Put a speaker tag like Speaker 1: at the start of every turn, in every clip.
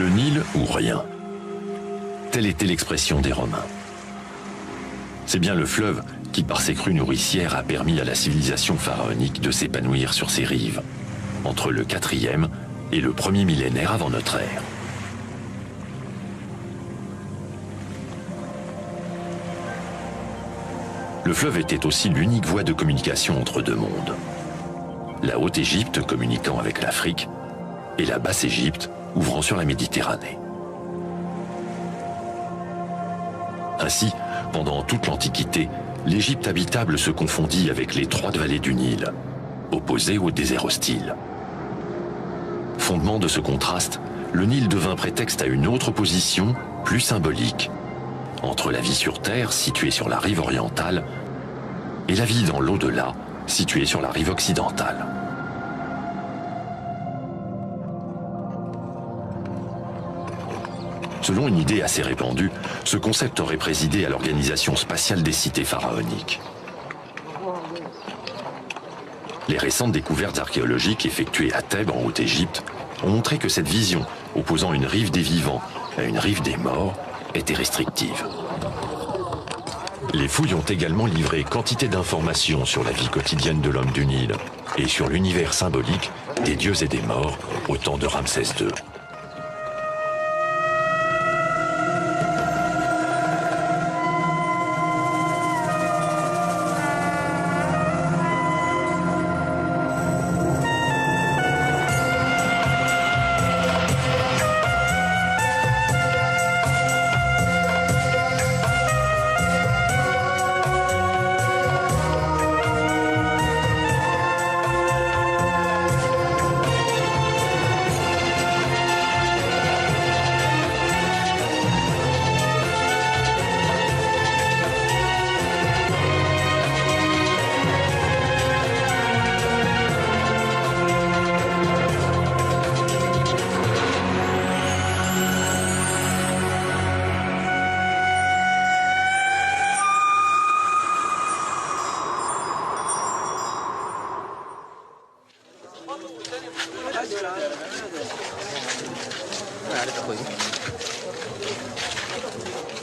Speaker 1: Le Nil ou rien. Telle était l'expression des Romains. C'est bien le fleuve qui, par ses crues nourricières, a permis à la civilisation pharaonique de s'épanouir sur ses rives, entre le 4e et le 1er millénaire avant notre ère. Le fleuve était aussi l'unique voie de communication entre deux mondes. La Haute-Égypte communiquant avec l'Afrique et la Basse-Égypte ouvrant sur la Méditerranée. Ainsi, pendant toute l'Antiquité, l'Égypte habitable se confondit avec l'étroite vallée du Nil, opposée au désert hostile. Fondement de ce contraste, le Nil devint prétexte à une autre position, plus symbolique, entre la vie sur terre, située sur la rive orientale, et la vie dans l'au-delà, située sur la rive occidentale. Selon une idée assez répandue, ce concept aurait présidé à l'organisation spatiale des cités pharaoniques. Les récentes découvertes archéologiques effectuées à Thèbes en Haute-Égypte ont montré que cette vision, opposant une rive des vivants à une rive des morts, était restrictive. Les fouilles ont également livré quantité d'informations sur la vie quotidienne de l'homme du Nil et sur l'univers symbolique des dieux et des morts au temps de Ramsès II.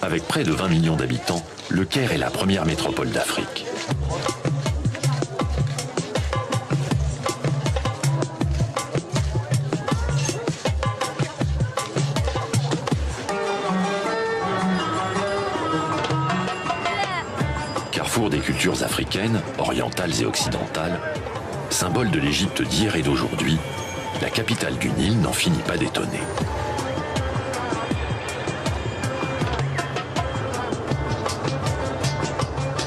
Speaker 1: Avec près de 20 millions d'habitants, le Caire est la première métropole d'Afrique. Carrefour des cultures africaines, orientales et occidentales, symbole de l'Égypte d'hier et d'aujourd'hui, la capitale du Nil n'en finit pas d'étonner.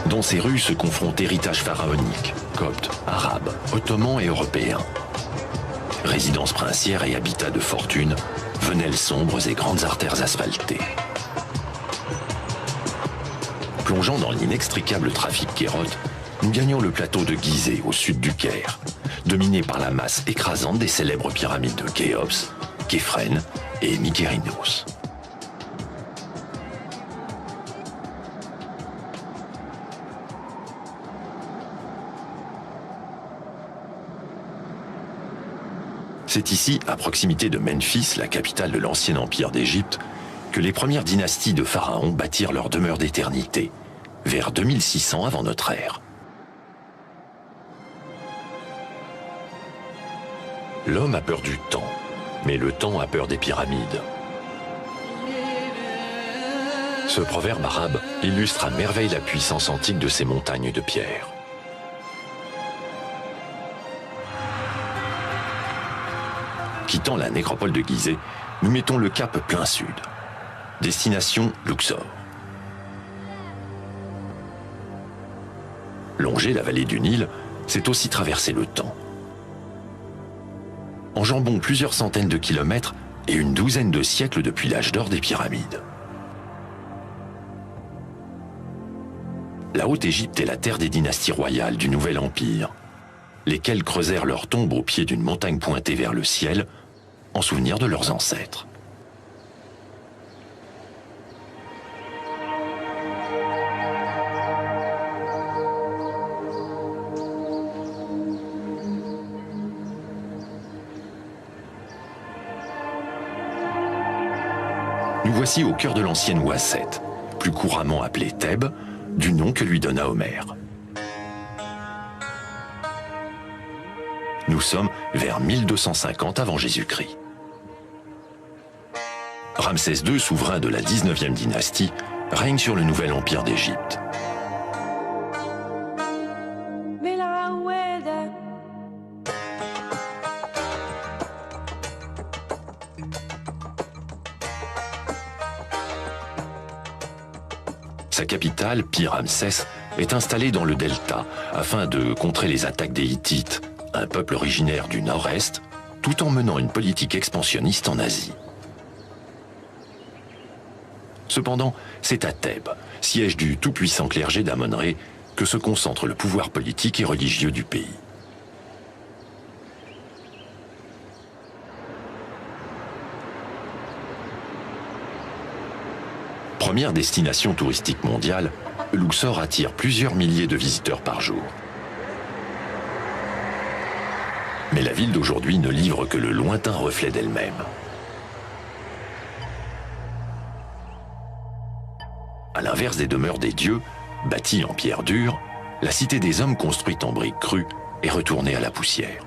Speaker 1: Dans ces rues se confrontent héritage pharaonique, copte, arabe, ottoman et européen. Résidences princières et habitats de fortune, venelles sombres et grandes artères asphaltées. Plongeant dans l'inextricable trafic kérote, nous gagnons le plateau de Gizeh au sud du Caire, dominé par la masse écrasante des célèbres pyramides de Khéops, Képhren et Mykérinos. C'est ici, à proximité de Memphis, la capitale de l'ancien empire d'Égypte, que les premières dynasties de pharaons bâtirent leur demeure d'éternité, vers 2600 avant notre ère. L'homme a peur du temps, mais le temps a peur des pyramides. Ce proverbe arabe illustre à merveille la puissance antique de ces montagnes de pierre. Quittant la nécropole de Gizeh, nous mettons le cap plein sud. Destination Luxor. Longer la vallée du Nil, c'est aussi traverser le temps. Enjambons plusieurs centaines de kilomètres et une douzaine de siècles depuis l'âge d'or des pyramides. La Haute-Égypte est la terre des dynasties royales du Nouvel Empire, lesquelles creusèrent leurs tombes au pied d'une montagne pointée vers le ciel, en souvenir de leurs ancêtres. Nous voici au cœur de l'ancienne Ouaset, plus couramment appelée Thèbes, du nom que lui donna Homère. Nous sommes vers 1250 avant Jésus-Christ. Ramsès II, souverain de la 19e dynastie, règne sur le nouvel empire d'Égypte. Sa capitale, Pi-Ramsès, est installée dans le delta afin de contrer les attaques des Hittites, un peuple originaire du nord-est, tout en menant une politique expansionniste en Asie. Cependant, c'est à Thèbes, siège du tout-puissant clergé d'Amon-Rê, que se concentre le pouvoir politique et religieux du pays. Première destination touristique mondiale, Luxor attire plusieurs milliers de visiteurs par jour. Mais la ville d'aujourd'hui ne livre que le lointain reflet d'elle-même. À l'inverse des demeures des dieux, bâties en pierre dure, la cité des hommes construite en briques crues est retournée à la poussière.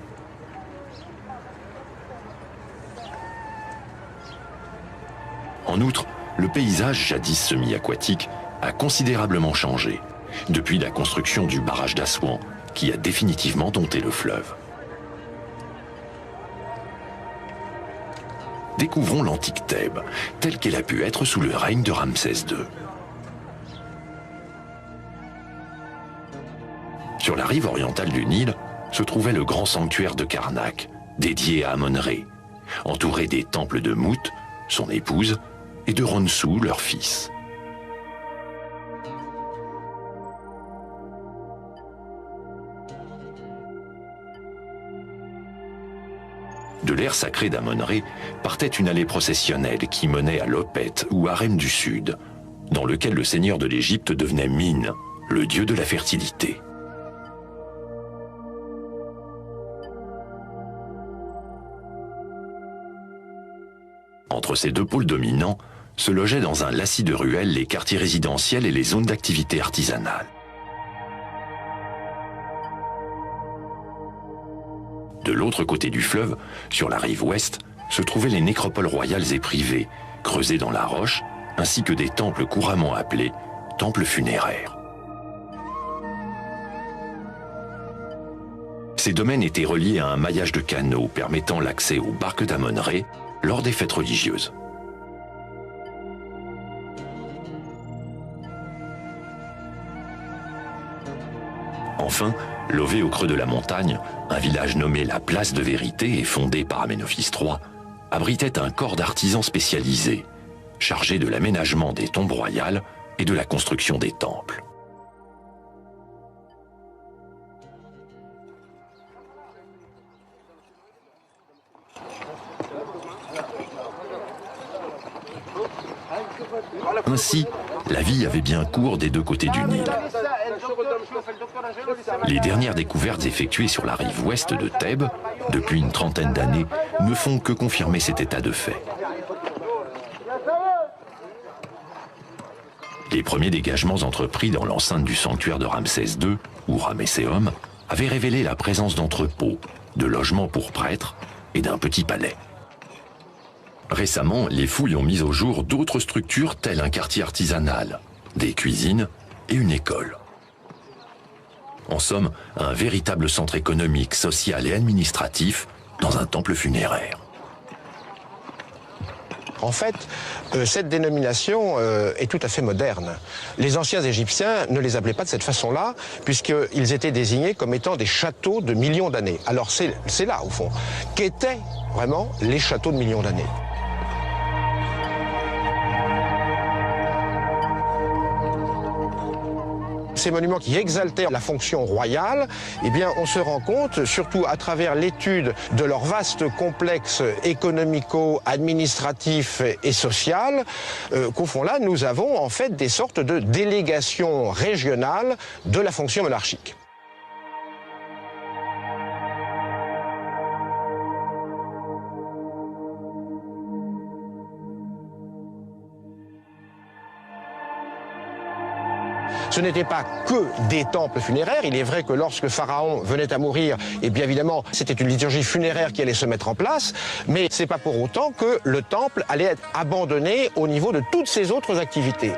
Speaker 1: En outre, le paysage jadis semi-aquatique a considérablement changé depuis la construction du barrage d'Assouan qui a définitivement dompté le fleuve. Découvrons l'antique Thèbes, telle qu'elle a pu être sous le règne de Ramsès II. Sur la rive orientale du Nil se trouvait le grand sanctuaire de Karnak, dédié à Amon-Rê, entouré des temples de Mout, son épouse, et de Ronsou, leur fils. De l'aire sacrée d'Amon-Rê partait une allée processionnelle qui menait à Lopet ou Harem du Sud, dans lequel le seigneur de l'Égypte devenait Min, le dieu de la fertilité. Entre ces deux pôles dominants se logeaient dans un lacis de ruelles les quartiers résidentiels et les zones d'activité artisanale. De l'autre côté du fleuve, sur la rive ouest, se trouvaient les nécropoles royales et privées, creusées dans la roche, ainsi que des temples couramment appelés temples funéraires. Ces domaines étaient reliés à un maillage de canaux permettant l'accès aux barques d'Amon-Rê lors des fêtes religieuses. Enfin, lové au creux de la montagne, un village nommé la Place de Vérité et fondé par Aménophis III abritait un corps d'artisans spécialisés, chargé de l'aménagement des tombes royales et de la construction des temples. Ainsi, la vie avait bien cours des deux côtés du Nil. Les dernières découvertes effectuées sur la rive ouest de Thèbes, depuis une trentaine d'années, ne font que confirmer cet état de fait. Les premiers dégagements entrepris dans l'enceinte du sanctuaire de Ramsès II, ou Ramesséum, avaient révélé la présence d'entrepôts, de logements pour prêtres et d'un petit palais. Récemment, les fouilles ont mis au jour d'autres structures telles un quartier artisanal, des cuisines et une école. En somme, un véritable centre économique, social et administratif dans un temple funéraire.
Speaker 2: En fait, cette dénomination est tout à fait moderne. Les anciens Égyptiens ne les appelaient pas de cette façon-là, puisqu'ils étaient désignés comme étant des châteaux de millions d'années. Alors c'est là, au fond, qu'étaient vraiment les châteaux de millions d'années. Ces monuments qui exaltaient la fonction royale, eh bien, on se rend compte, surtout à travers l'étude de leur vaste complexe économico-administratif et social, qu'au fond là, nous avons en fait des sortes de délégations régionales de la fonction monarchique. Ce n'était pas que des temples funéraires. Il est vrai que lorsque Pharaon venait à mourir, et bien évidemment, c'était une liturgie funéraire qui allait se mettre en place, mais c'est pas pour autant que le temple allait être abandonné au niveau de toutes ses autres activités.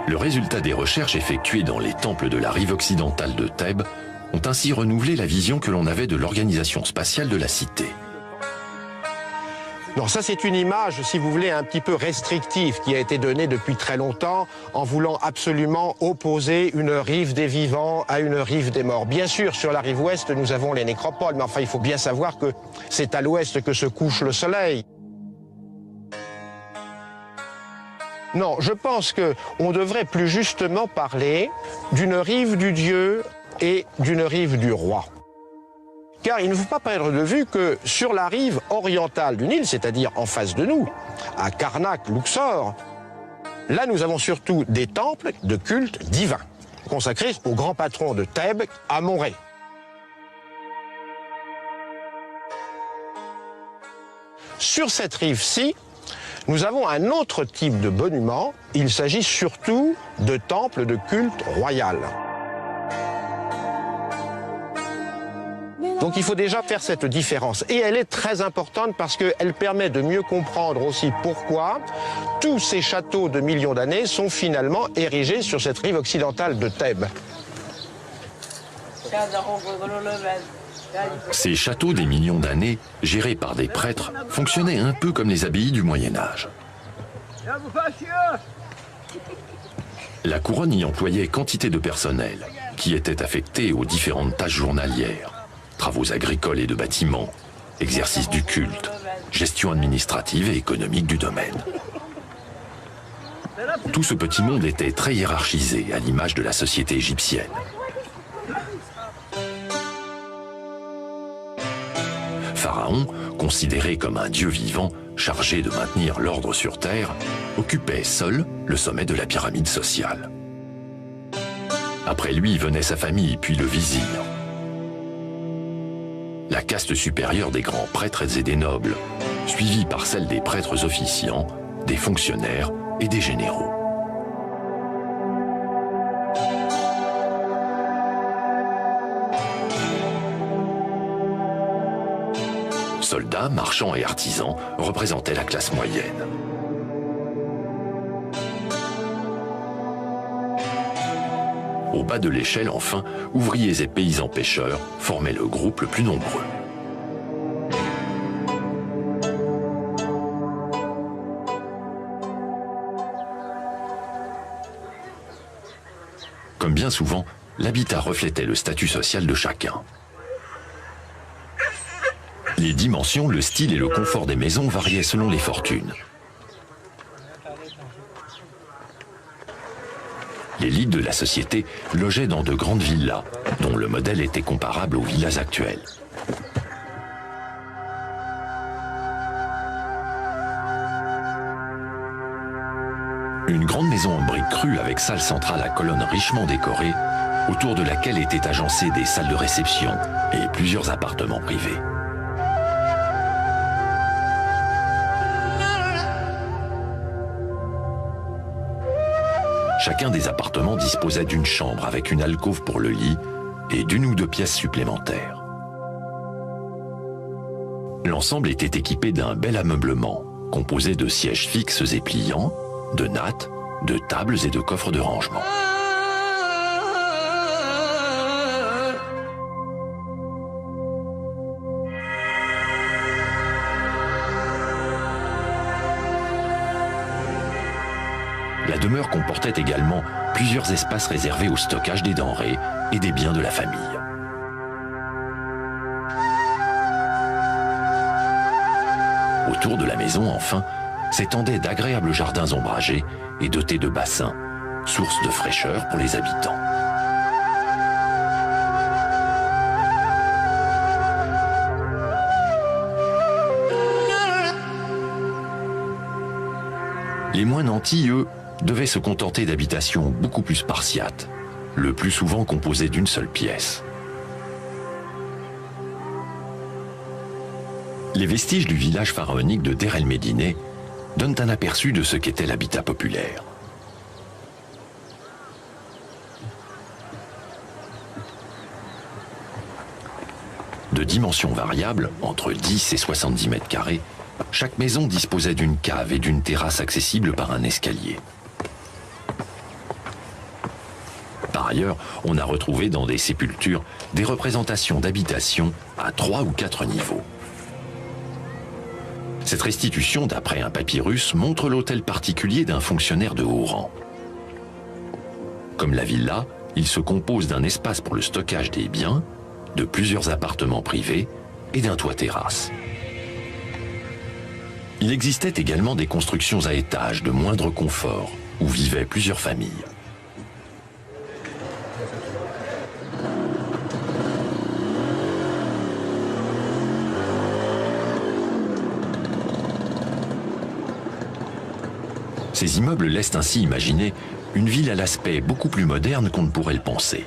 Speaker 1: Le résultat des recherches effectuées dans les temples de la rive occidentale de Thèbes ont ainsi renouvelé la vision que l'on avait de l'organisation spatiale de la cité.
Speaker 2: Non, ça c'est une image, si vous voulez, un petit peu restrictive qui a été donnée depuis très longtemps en voulant absolument opposer une rive des vivants à une rive des morts. Bien sûr, sur la rive ouest, nous avons les nécropoles, mais enfin, il faut bien savoir que c'est à l'ouest que se couche le soleil. Non, je pense qu'on devrait plus justement parler d'une rive du Dieu et d'une rive du roi. Car il ne faut pas perdre de vue que sur la rive orientale du Nil, c'est-à-dire en face de nous, à Karnak, Luxor, là nous avons surtout des temples de culte divin, consacrés au grand patron de Thèbes, Amon-Ré. Sur cette rive-ci, nous avons un autre type de monument. Il s'agit surtout de temples de culte royal. Donc il faut déjà faire cette différence. Et elle est très importante parce qu'elle permet de mieux comprendre aussi pourquoi tous ces châteaux de millions d'années sont finalement érigés sur cette rive occidentale de Thèbes.
Speaker 1: Ces châteaux des millions d'années, gérés par des prêtres, fonctionnaient un peu comme les abbayes du Moyen-Âge. La couronne y employait quantité de personnel qui étaient affectés aux différentes tâches journalières. Travaux agricoles et de bâtiments, exercice du culte, gestion administrative et économique du domaine. Tout ce petit monde était très hiérarchisé, à l'image de la société égyptienne. Pharaon, considéré comme un dieu vivant, chargé de maintenir l'ordre sur terre, occupait seul le sommet de la pyramide sociale. Après lui venait sa famille, puis le vizir. La caste supérieure des grands prêtres et des nobles, suivie par celle des prêtres officiants, des fonctionnaires et des généraux. Soldats, marchands et artisans représentaient la classe moyenne. Au bas de l'échelle, enfin, ouvriers et paysans pêcheurs formaient le groupe le plus nombreux. Comme bien souvent, l'habitat reflétait le statut social de chacun. Les dimensions, le style et le confort des maisons variaient selon les fortunes. L'élite de la société logeait dans de grandes villas, dont le modèle était comparable aux villas actuelles. Une grande maison en briques crues avec salle centrale à colonnes richement décorées, autour de laquelle étaient agencées des salles de réception et plusieurs appartements privés. Chacun des appartements disposait d'une chambre avec une alcôve pour le lit et d'une ou deux pièces supplémentaires. L'ensemble était équipé d'un bel ameublement, composé de sièges fixes et pliants, de nattes, de tables et de coffres de rangement. La demeure comportait également plusieurs espaces réservés au stockage des denrées et des biens de la famille. Autour de la maison, enfin, s'étendaient d'agréables jardins ombragés et dotés de bassins, source de fraîcheur pour les habitants. Les moins nantis, eux, devaient se contenter d'habitations beaucoup plus spartiates, le plus souvent composées d'une seule pièce. Les vestiges du village pharaonique de Der el-Médine donnent un aperçu de ce qu'était l'habitat populaire. De dimensions variables, entre 10 et 70 mètres carrés, chaque maison disposait d'une cave et d'une terrasse accessible par un escalier. Par ailleurs, on a retrouvé dans des sépultures des représentations d'habitations à 3 ou 4 niveaux. Cette restitution, d'après un papyrus, montre l'hôtel particulier d'un fonctionnaire de haut rang. Comme la villa, il se compose d'un espace pour le stockage des biens, de plusieurs appartements privés et d'un toit-terrasse. Il existait également des constructions à étages de moindre confort, où vivaient plusieurs familles. Ces immeubles laissent ainsi imaginer une ville à l'aspect beaucoup plus moderne qu'on ne pourrait le penser.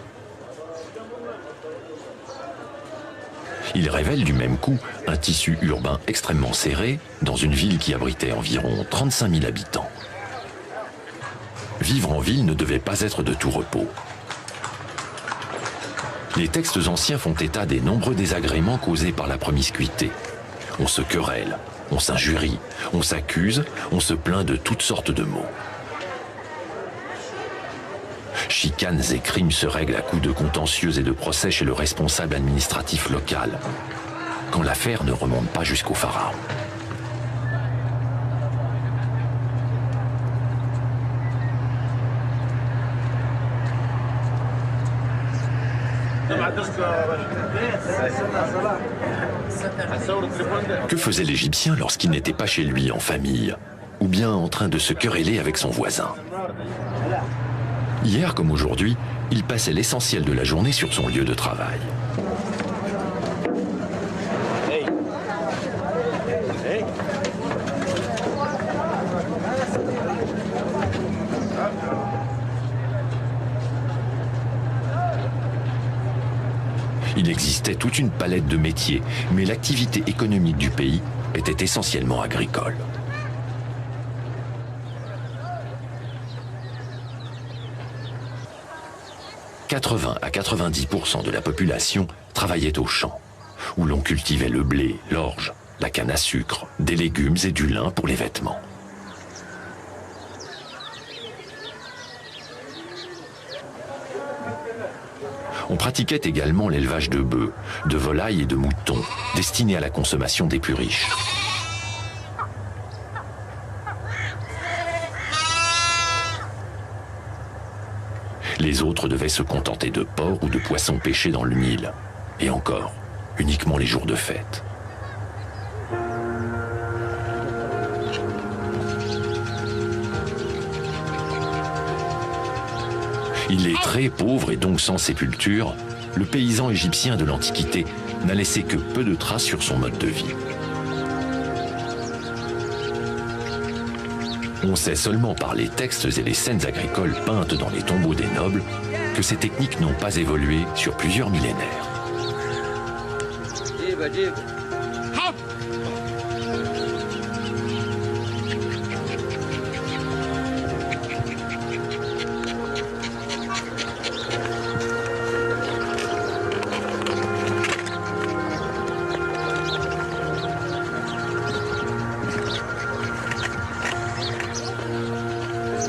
Speaker 1: Ils révèlent du même coup un tissu urbain extrêmement serré dans une ville qui abritait environ 35 000 habitants. Vivre en ville ne devait pas être de tout repos. Les textes anciens font état des nombreux désagréments causés par la promiscuité. On se querelle, on s'injurie, on s'accuse, on se plaint de toutes sortes de maux. Chicanes et crimes se règlent à coups de contentieux et de procès chez le responsable administratif local, quand l'affaire ne remonte pas jusqu'au pharaon. Que faisait l'Égyptien lorsqu'il n'était pas chez lui en famille, ou bien en train de se quereller avec son voisin? Hier comme aujourd'hui, il passait l'essentiel de la journée sur son lieu de travail. Il existait toute une palette de métiers, mais l'activité économique du pays était essentiellement agricole. « 80 à 90% de la population travaillait aux champs, où l'on cultivait le blé, l'orge, la canne à sucre, des légumes et du lin pour les vêtements. On pratiquait également l'élevage de bœufs, de volailles et de moutons, destinés à la consommation des plus riches. Les autres devaient se contenter de porcs ou de poissons pêchés dans le Nil. Et encore, uniquement les jours de fête. Illettré, pauvre et donc sans sépulture, le paysan égyptien de l'Antiquité n'a laissé que peu de traces sur son mode de vie. On sait seulement par les textes et les scènes agricoles peintes dans les tombeaux des nobles que ces techniques n'ont pas évolué sur plusieurs millénaires.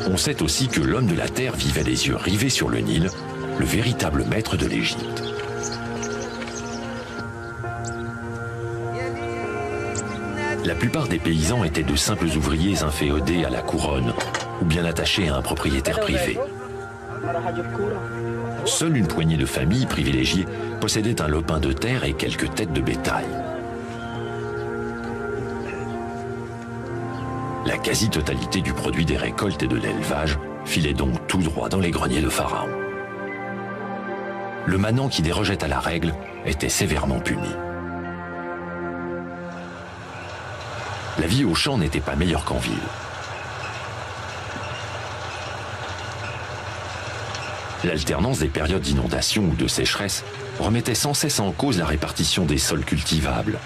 Speaker 1: On sait aussi que l'homme de la terre vivait les yeux rivés sur le Nil, le véritable maître de l'Égypte. La plupart des paysans étaient de simples ouvriers inféodés à la couronne ou bien attachés à un propriétaire privé. Seule une poignée de familles privilégiées possédait un lopin de terre et quelques têtes de bétail. La quasi-totalité du produit des récoltes et de l'élevage filait donc tout droit dans les greniers de Pharaon. Le manant qui dérogeait à la règle était sévèrement puni. La vie au champ n'était pas meilleure qu'en ville. L'alternance des périodes d'inondation ou de sécheresse remettait sans cesse en cause la répartition des sols cultivables,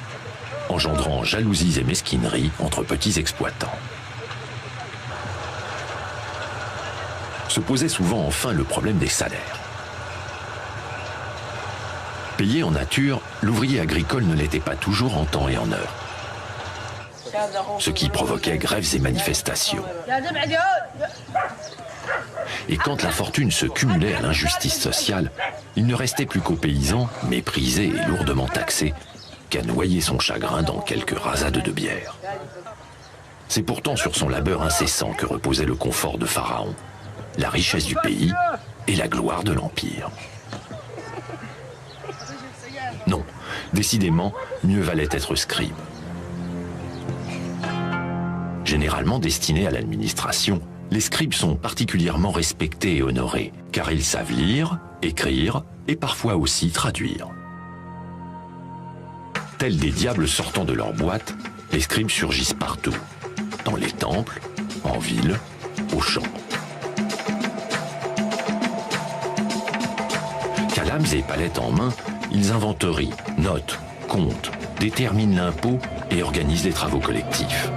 Speaker 1: engendrant jalousies et mesquineries entre petits exploitants. Se posait souvent enfin le problème des salaires. Payé en nature, l'ouvrier agricole ne l'était pas toujours en temps et en heure, ce qui provoquait grèves et manifestations. Et quand la fortune se cumulait à l'injustice sociale, il ne restait plus qu'aux paysans, méprisés et lourdement taxés, qu'à noyer son chagrin dans quelques rasades de bière. C'est pourtant sur son labeur incessant que reposait le confort de Pharaon, la richesse du pays et la gloire de l'Empire. Non, décidément, mieux valait être scribe. Généralement destinés à l'administration, les scribes sont particulièrement respectés et honorés, car ils savent lire, écrire et parfois aussi traduire. Tels des diables sortant de leur boîte, les scribes surgissent partout, dans les temples, en ville, aux champs. Calames et palettes en main, ils inventorient, notent, comptent, déterminent l'impôt et organisent les travaux collectifs.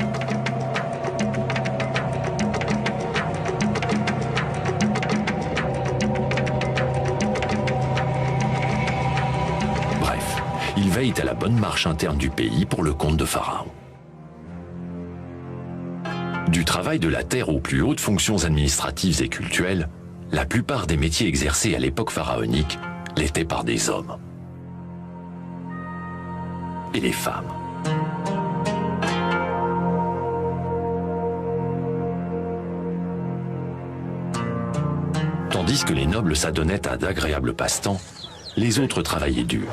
Speaker 1: Bref, ils veillent à la bonne marche interne du pays pour le compte de Pharaon. Du travail de la terre aux plus hautes fonctions administratives et cultuelles, la plupart des métiers exercés à l'époque pharaonique l'étaient par des hommes. Et les femmes. Tandis que les nobles s'adonnaient à d'agréables passe-temps, les autres travaillaient dur.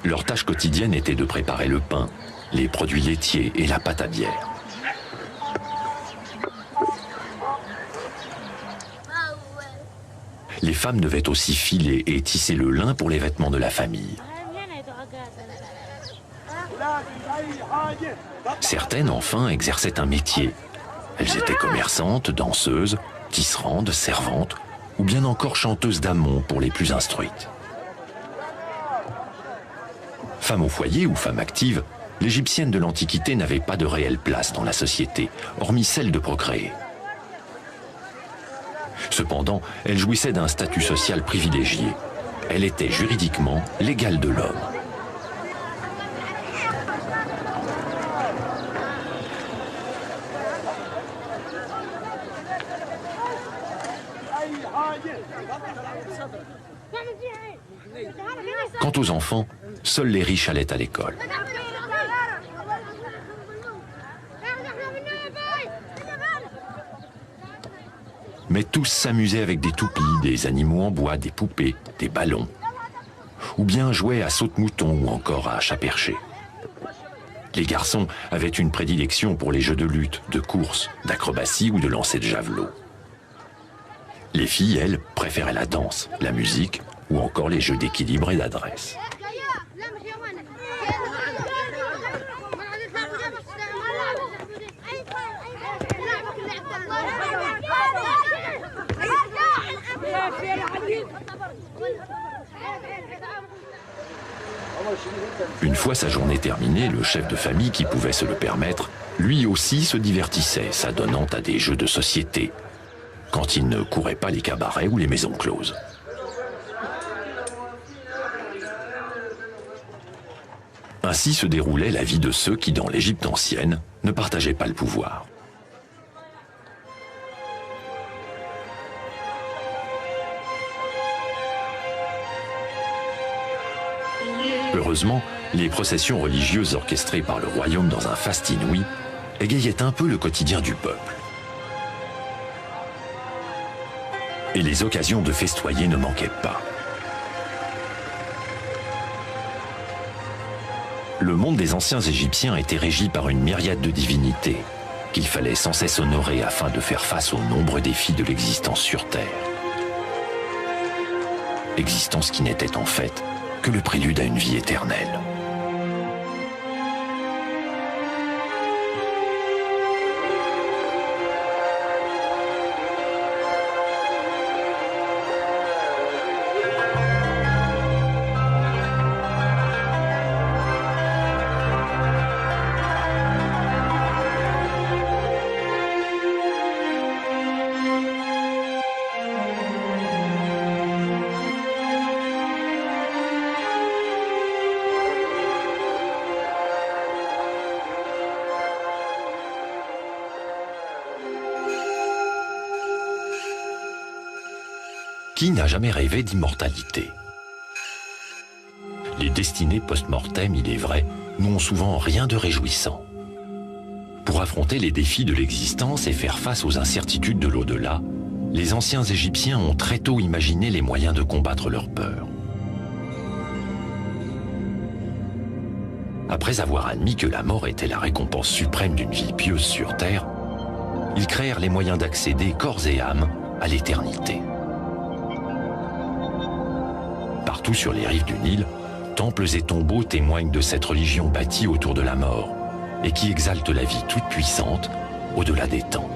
Speaker 1: Leur tâche quotidienne était de préparer le pain, les produits laitiers et la pâte à bière. Les femmes devaient aussi filer et tisser le lin pour les vêtements de la famille. Certaines, enfin, exerçaient un métier. Elles étaient commerçantes, danseuses, tisserandes, servantes, ou bien encore chanteuses d'amont pour les plus instruites. Femmes au foyer ou femmes actives, l'Égyptienne de l'Antiquité n'avait pas de réelle place dans la société, hormis celle de procréer. Cependant, elle jouissait d'un statut social privilégié. Elle était juridiquement l'égale de l'homme. Quant aux enfants, seuls les riches allaient à l'école. Mais tous s'amusaient avec des toupies, des animaux en bois, des poupées, des ballons, ou bien jouaient à saute-mouton ou encore à chat perché. Les garçons avaient une prédilection pour les jeux de lutte, de course, d'acrobatie ou de lancer de javelot. Les filles, elles, préféraient la danse, la musique ou encore les jeux d'équilibre et d'adresse. Une fois sa journée terminée, le chef de famille qui pouvait se le permettre, lui aussi se divertissait, s'adonnant à des jeux de société, quand il ne courait pas les cabarets ou les maisons closes. Ainsi se déroulait la vie de ceux qui, dans l'Égypte ancienne, ne partageaient pas le pouvoir. Heureusement, les processions religieuses orchestrées par le royaume dans un faste inouï égayaient un peu le quotidien du peuple. Et les occasions de festoyer ne manquaient pas. Le monde des anciens Égyptiens était régi par une myriade de divinités qu'il fallait sans cesse honorer afin de faire face aux nombreux défis de l'existence sur Terre. Existence qui n'était en fait que le prélude à une vie éternelle. Qui n'a jamais rêvé d'immortalité? Les destinées post-mortem, il est vrai, n'ont souvent rien de réjouissant. Pour affronter les défis de l'existence et faire face aux incertitudes de l'au-delà, les anciens Égyptiens ont très tôt imaginé les moyens de combattre leur peur. Après avoir admis que la mort était la récompense suprême d'une vie pieuse sur Terre, ils créèrent les moyens d'accéder corps et âme à l'éternité. Partout sur les rives du Nil, temples et tombeaux témoignent de cette religion bâtie autour de la mort et qui exalte la vie toute puissante au-delà des temps.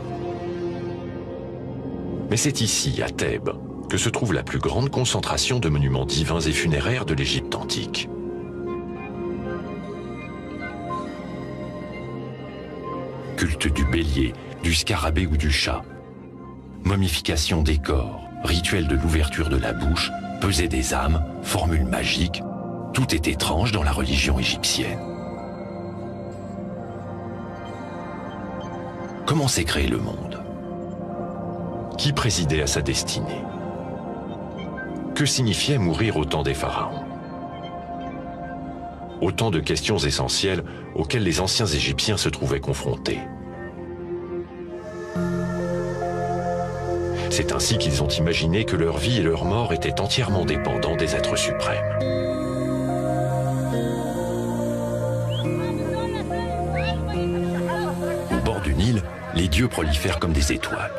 Speaker 1: Mais c'est ici, à Thèbes, que se trouve la plus grande concentration de monuments divins et funéraires de l'Égypte antique. Culte du bélier, du scarabée ou du chat, momification des corps, rituel de l'ouverture de la bouche, pesée des âmes, formule magique, tout est étrange dans la religion égyptienne. Comment s'est créé le monde? Qui présidait à sa destinée? Que signifiait mourir au temps des pharaons? Autant de questions essentielles auxquelles les anciens Égyptiens se trouvaient confrontés. C'est ainsi qu'ils ont imaginé que leur vie et leur mort étaient entièrement dépendants des êtres suprêmes. Au bord du Nil, les dieux prolifèrent comme des étoiles.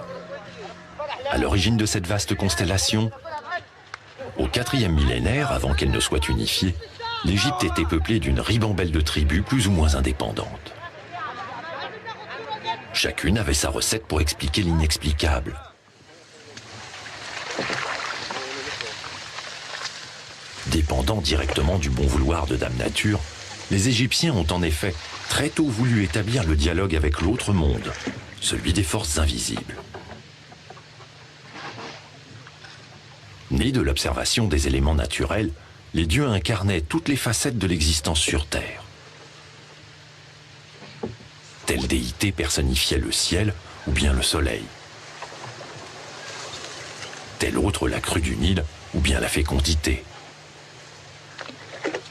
Speaker 1: À l'origine de cette vaste constellation, au 4e millénaire, avant qu'elle ne soit unifiée, l'Égypte était peuplée d'une ribambelle de tribus plus ou moins indépendantes. Chacune avait sa recette pour expliquer l'inexplicable. Dépendant directement du bon vouloir de Dame Nature, les Égyptiens ont en effet très tôt voulu établir le dialogue avec l'autre monde, celui des forces invisibles. Nés de l'observation des éléments naturels, les dieux incarnaient toutes les facettes de l'existence sur Terre. Telle déité personnifiait le ciel ou bien le soleil. Telle autre la crue du Nil ou bien la fécondité.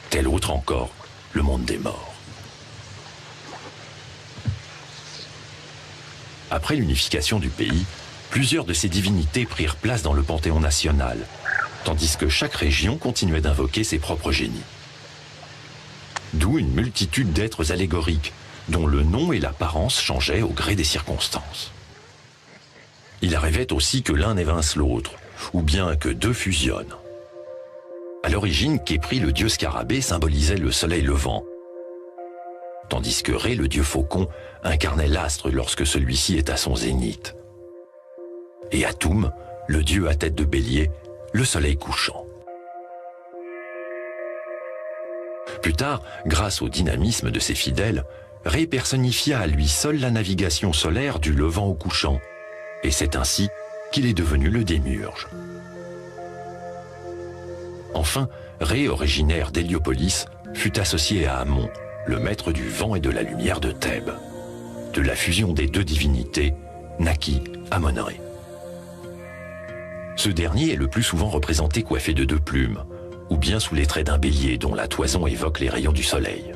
Speaker 1: Telle autre encore, le monde des morts. Après l'unification du pays, plusieurs de ces divinités prirent place dans le panthéon national, tandis que chaque région continuait d'invoquer ses propres génies. D'où une multitude d'êtres allégoriques, dont le nom et l'apparence changeaient au gré des circonstances. Il arrivait aussi que l'un évince l'autre, ou bien que deux fusionnent. À l'origine, Képri, le dieu scarabée, symbolisait le soleil levant, tandis que Ré, le dieu faucon, incarnait l'astre lorsque celui-ci est à son zénith. Et Atum, le dieu à tête de bélier, le soleil couchant. Plus tard, grâce au dynamisme de ses fidèles, Ré personnifia à lui seul la navigation solaire du levant au couchant, et c'est ainsi qu'il est devenu le démiurge. Enfin, Ré, originaire d'Héliopolis, fut associé à Amon, le maître du vent et de la lumière de Thèbes. De la fusion des deux divinités, naquit Amon-Ré. Ce dernier est le plus souvent représenté coiffé de deux plumes, ou bien sous les traits d'un bélier dont la toison évoque les rayons du soleil.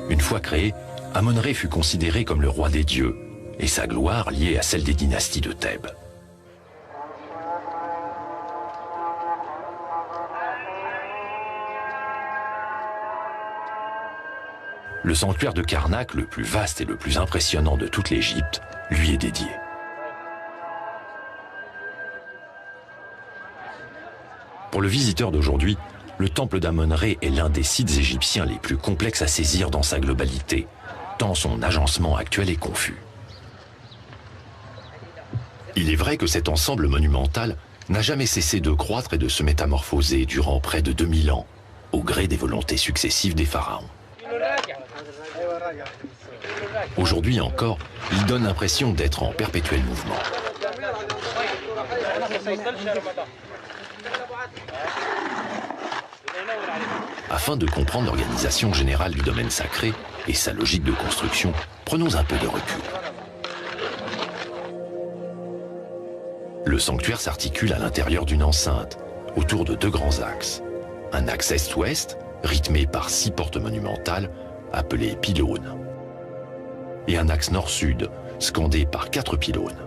Speaker 1: Une fois créé, Amon-Ré fut considéré comme le roi des dieux, et sa gloire liée à celle des dynasties de Thèbes. Le sanctuaire de Karnak, le plus vaste et le plus impressionnant de toute l'Égypte, lui est dédié. Pour le visiteur d'aujourd'hui, le temple d'Amon-Ré est l'un des sites égyptiens les plus complexes à saisir dans sa globalité, tant son agencement actuel est confus. Il est vrai que cet ensemble monumental n'a jamais cessé de croître et de se métamorphoser durant près de 2000 ans, au gré des volontés successives des pharaons. Aujourd'hui encore, il donne l'impression d'être en perpétuel mouvement. Afin de comprendre l'organisation générale du domaine sacré et sa logique de construction, prenons un peu de recul. Le sanctuaire s'articule à l'intérieur d'une enceinte, autour de deux grands axes. Un axe est-ouest, rythmé par 6 portes monumentales, appelées pylônes. Et un axe nord-sud, scandé par 4 pylônes.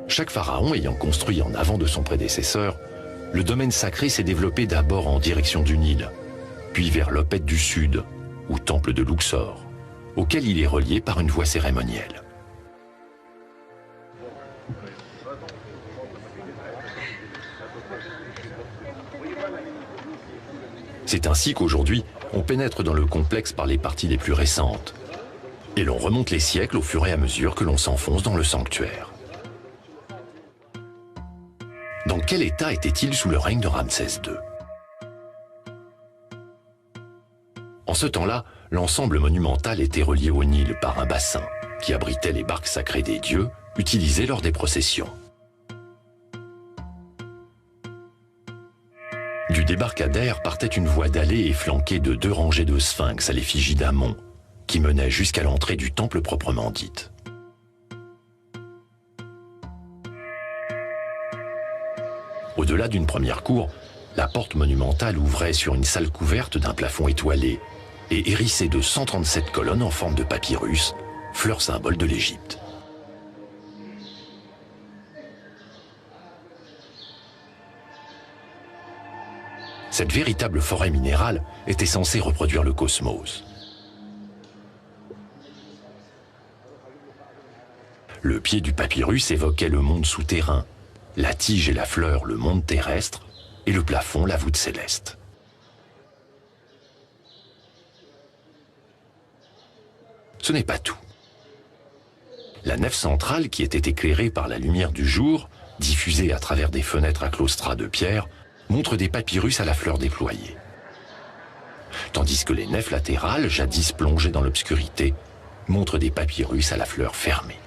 Speaker 1: Chaque pharaon ayant construit en avant de son prédécesseur, le domaine sacré s'est développé d'abord en direction du Nil, puis vers l'Opet du Sud, ou temple de Luxor, auquel il est relié par une voie cérémonielle. C'est ainsi qu'aujourd'hui, on pénètre dans le complexe par les parties les plus récentes, et l'on remonte les siècles au fur et à mesure que l'on s'enfonce dans le sanctuaire. Dans quel état était-il sous le règne de Ramsès II? En ce temps-là, l'ensemble monumental était relié au Nil par un bassin qui abritait les barques sacrées des dieux utilisées lors des processions. Du débarcadère partait une voie dallée et flanquée de 2 rangées de sphinx à l'effigie d'Amon, qui menait jusqu'à l'entrée du temple proprement dite. Au-delà d'une première cour, la porte monumentale ouvrait sur une salle couverte d'un plafond étoilé et hérissée de 137 colonnes en forme de papyrus, fleur symbole de l'Égypte. Cette véritable forêt minérale était censée reproduire le cosmos. Le pied du papyrus évoquait le monde souterrain, la tige et la fleur le monde terrestre, et le plafond la voûte céleste. Ce n'est pas tout. La nef centrale, qui était éclairée par la lumière du jour, diffusée à travers des fenêtres à claustras de pierre, montre des papyrus à la fleur déployée. Tandis que les nefs latérales, jadis plongées dans l'obscurité, montrent des papyrus à la fleur fermée.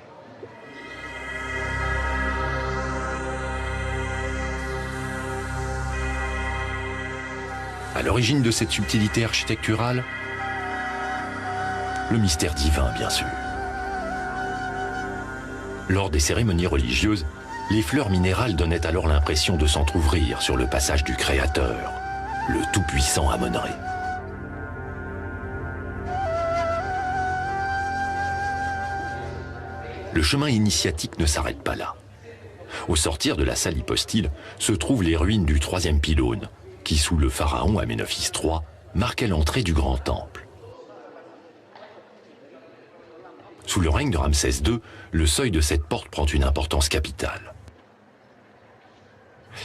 Speaker 1: À l'origine de cette subtilité architecturale, le mystère divin, bien sûr. Lors des cérémonies religieuses, les fleurs minérales donnaient alors l'impression de s'entr'ouvrir sur le passage du Créateur, le Tout-Puissant Amon-Ré. Le chemin initiatique ne s'arrête pas là. Au sortir de la salle hypostyle se trouvent les ruines du 3e pylône, qui, sous le pharaon Aménophis III, marquait l'entrée du grand temple. Sous le règne de Ramsès II, le seuil de cette porte prend une importance capitale.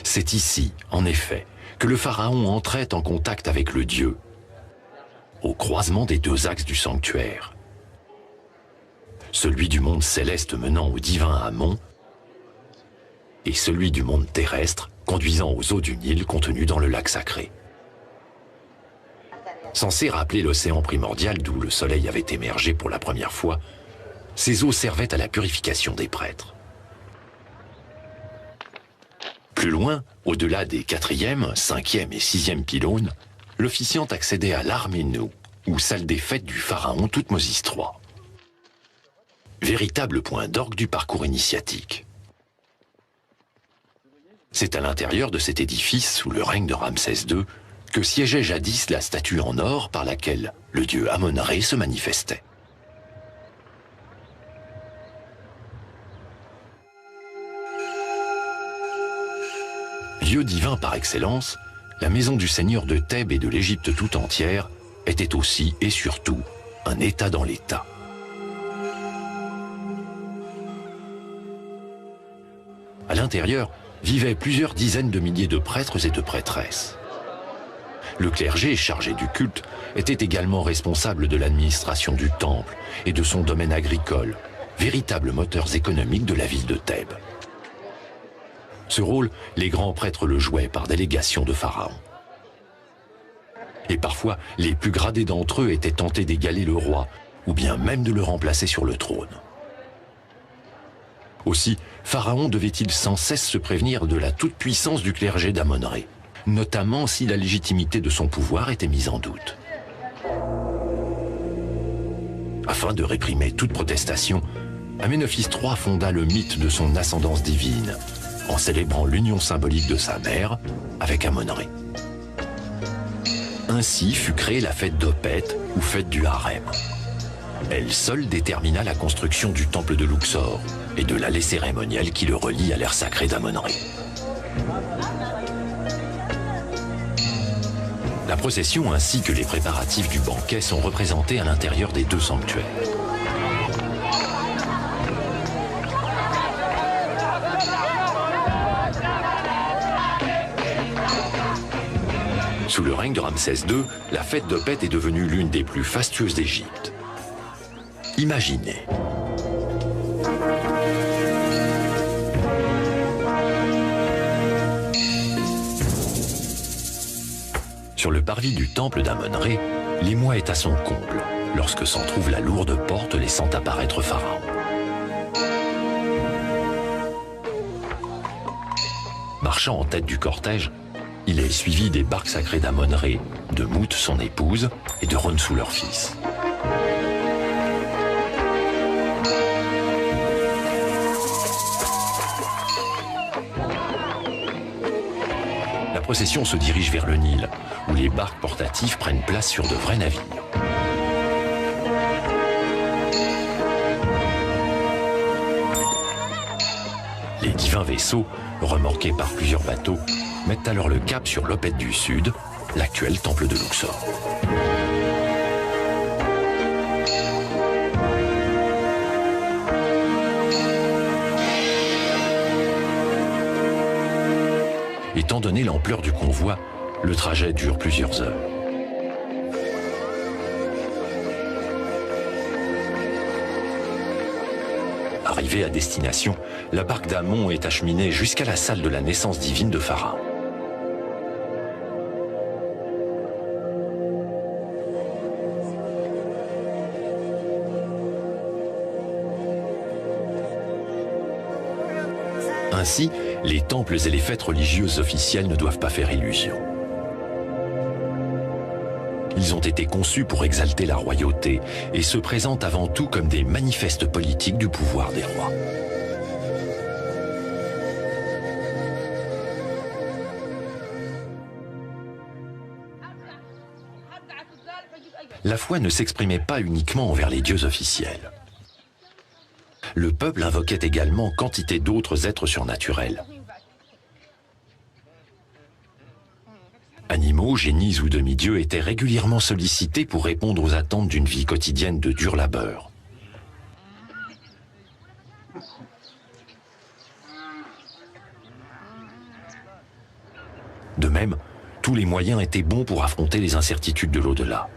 Speaker 1: C'est ici, en effet, que le pharaon entrait en contact avec le dieu, au croisement des 2 axes du sanctuaire. Celui du monde céleste menant au divin Amon, et celui du monde terrestre conduisant aux eaux du Nil contenues dans le lac sacré. Censé rappeler l'océan primordial d'où le soleil avait émergé pour la première fois, ces eaux servaient à la purification des prêtres. Plus loin, au-delà des 4e, 5e et 6e pylônes, l'officiant accédait à l'Arménou, ou salle des fêtes du pharaon Thoutmôsis III. Véritable point d'orgue du parcours initiatique. C'est à l'intérieur de cet édifice, sous le règne de Ramsès II, que siégeait jadis la statue en or par laquelle le dieu Amon-Ré se manifestait. Lieu divin par excellence, la maison du seigneur de Thèbes et de l'Égypte tout entière était aussi et surtout un État dans l'État. À l'intérieur vivaient plusieurs dizaines de milliers de prêtres et de prêtresses. Le clergé, chargé du culte, était également responsable de l'administration du temple et de son domaine agricole, véritables moteurs économiques de la ville de Thèbes. Ce rôle, les grands prêtres le jouaient par délégation de Pharaon. Et parfois, les plus gradés d'entre eux étaient tentés d'égaler le roi, ou bien même de le remplacer sur le trône. Aussi, Pharaon devait-il sans cesse se prévenir de la toute-puissance du clergé d'Amon-Ré, notamment si la légitimité de son pouvoir était mise en doute. Afin de réprimer toute protestation, Amenophis III fonda le mythe de son ascendance divine en célébrant l'union symbolique de sa mère avec Amon-Rê. Ainsi fut créée la fête d'Opet ou fête du harem. Elle seule détermina la construction du temple de Luxor et de l'allée cérémonielle qui le relie à l'ère sacrée d'Amon-Rê. La procession ainsi que les préparatifs du banquet sont représentés à l'intérieur des deux sanctuaires. Sous le règne de Ramsès II, la fête d'Opet est devenue l'une des plus fastueuses d'Égypte. Imaginez. Sur le parvis du temple d'Amon-Rê, l'émoi est à son comble, lorsque s'en trouve la lourde porte laissant apparaître Pharaon. Marchant en tête du cortège, il est suivi des barques sacrées d'Amon-Rê, de Mout, son épouse, et de Ronsou, leur fils. La procession se dirige vers le Nil, où les barques portatives prennent place sur de vrais navires. Les divins vaisseaux, remorqués par plusieurs bateaux, mettent alors le cap sur l'Opet du Sud, l'actuel temple de Luxor. Étant donné l'ampleur du convoi, le trajet dure plusieurs heures. Arrivée à destination, la barque d'Amon est acheminée jusqu'à la salle de la naissance divine de Pharaon. Ainsi, les temples et les fêtes religieuses officielles ne doivent pas faire illusion. Ils ont été conçus pour exalter la royauté et se présentent avant tout comme des manifestes politiques du pouvoir des rois. La foi ne s'exprimait pas uniquement envers les dieux officiels. Le peuple invoquait également quantité d'autres êtres surnaturels. Animaux, génies ou demi-dieux étaient régulièrement sollicités pour répondre aux attentes d'une vie quotidienne de dur labeur. De même, tous les moyens étaient bons pour affronter les incertitudes de l'au-delà.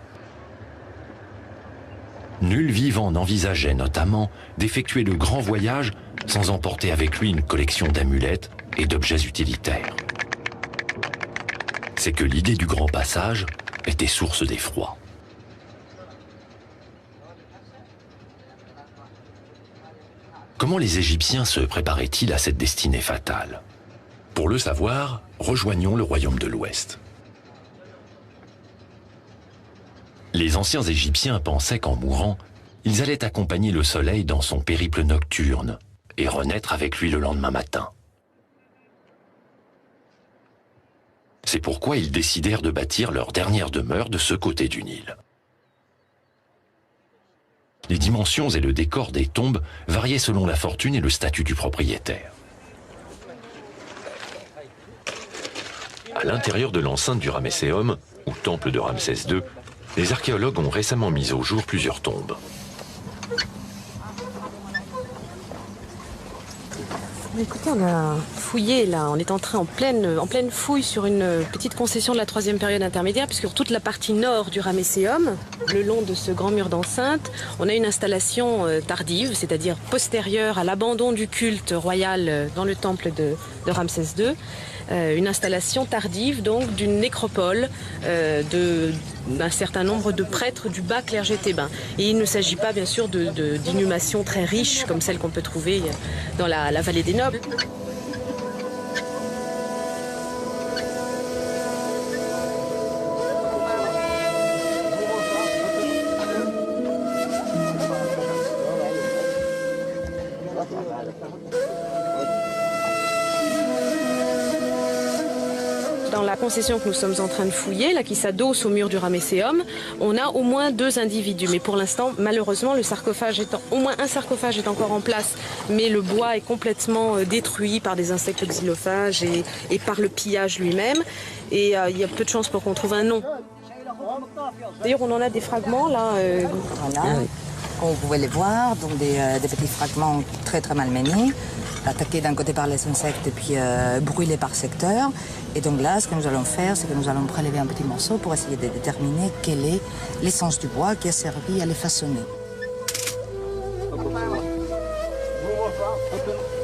Speaker 1: Nul vivant n'envisageait notamment d'effectuer le grand voyage sans emporter avec lui une collection d'amulettes et d'objets utilitaires. C'est que l'idée du grand passage était source d'effroi. Comment les Égyptiens se préparaient-ils à cette destinée fatale? Pour le savoir, rejoignons le royaume de l'Ouest. Les anciens Égyptiens pensaient qu'en mourant, ils allaient accompagner le soleil dans son périple nocturne et renaître avec lui le lendemain matin. C'est pourquoi ils décidèrent de bâtir leur dernière demeure de ce côté du Nil. Les dimensions et le décor des tombes variaient selon la fortune et le statut du propriétaire. À l'intérieur de l'enceinte du Ramesséum, ou temple de Ramsès II, les archéologues ont récemment mis au jour plusieurs tombes.
Speaker 3: Écoutez, on a fouillé là, on est entré en pleine fouille sur une petite concession de la 3e période intermédiaire, puisque sur toute la partie nord du Ramesséum, le long de ce grand mur d'enceinte, on a une installation tardive, c'est-à-dire postérieure à l'abandon du culte royal dans le temple de Ramsès II. Une installation tardive donc d'une nécropole d'un certain nombre de prêtres du bas clergé thébain. Et il ne s'agit pas bien sûr d'inhumations très riches comme celles qu'on peut trouver dans la vallée des Nobles. concession que nous sommes en train de fouiller, là, qui s'adosse au mur du Ramesséum, on a au moins 2 individus. Mais pour l'instant, malheureusement, au moins un sarcophage est encore en place, mais le bois est complètement détruit par des insectes xylophages et par le pillage lui-même. Et il y a peu de chances pour qu'on trouve un nom. D'ailleurs, on en a des fragments là.
Speaker 4: Voilà, comme vous pouvez les voir, donc des petits fragments très très malmenés, attaqués d'un côté par les insectes et puis brûlés par secteur. Et donc là, ce que nous allons faire, c'est que nous allons prélever un petit morceau pour essayer de déterminer quelle est l'essence du bois qui a servi à les façonner.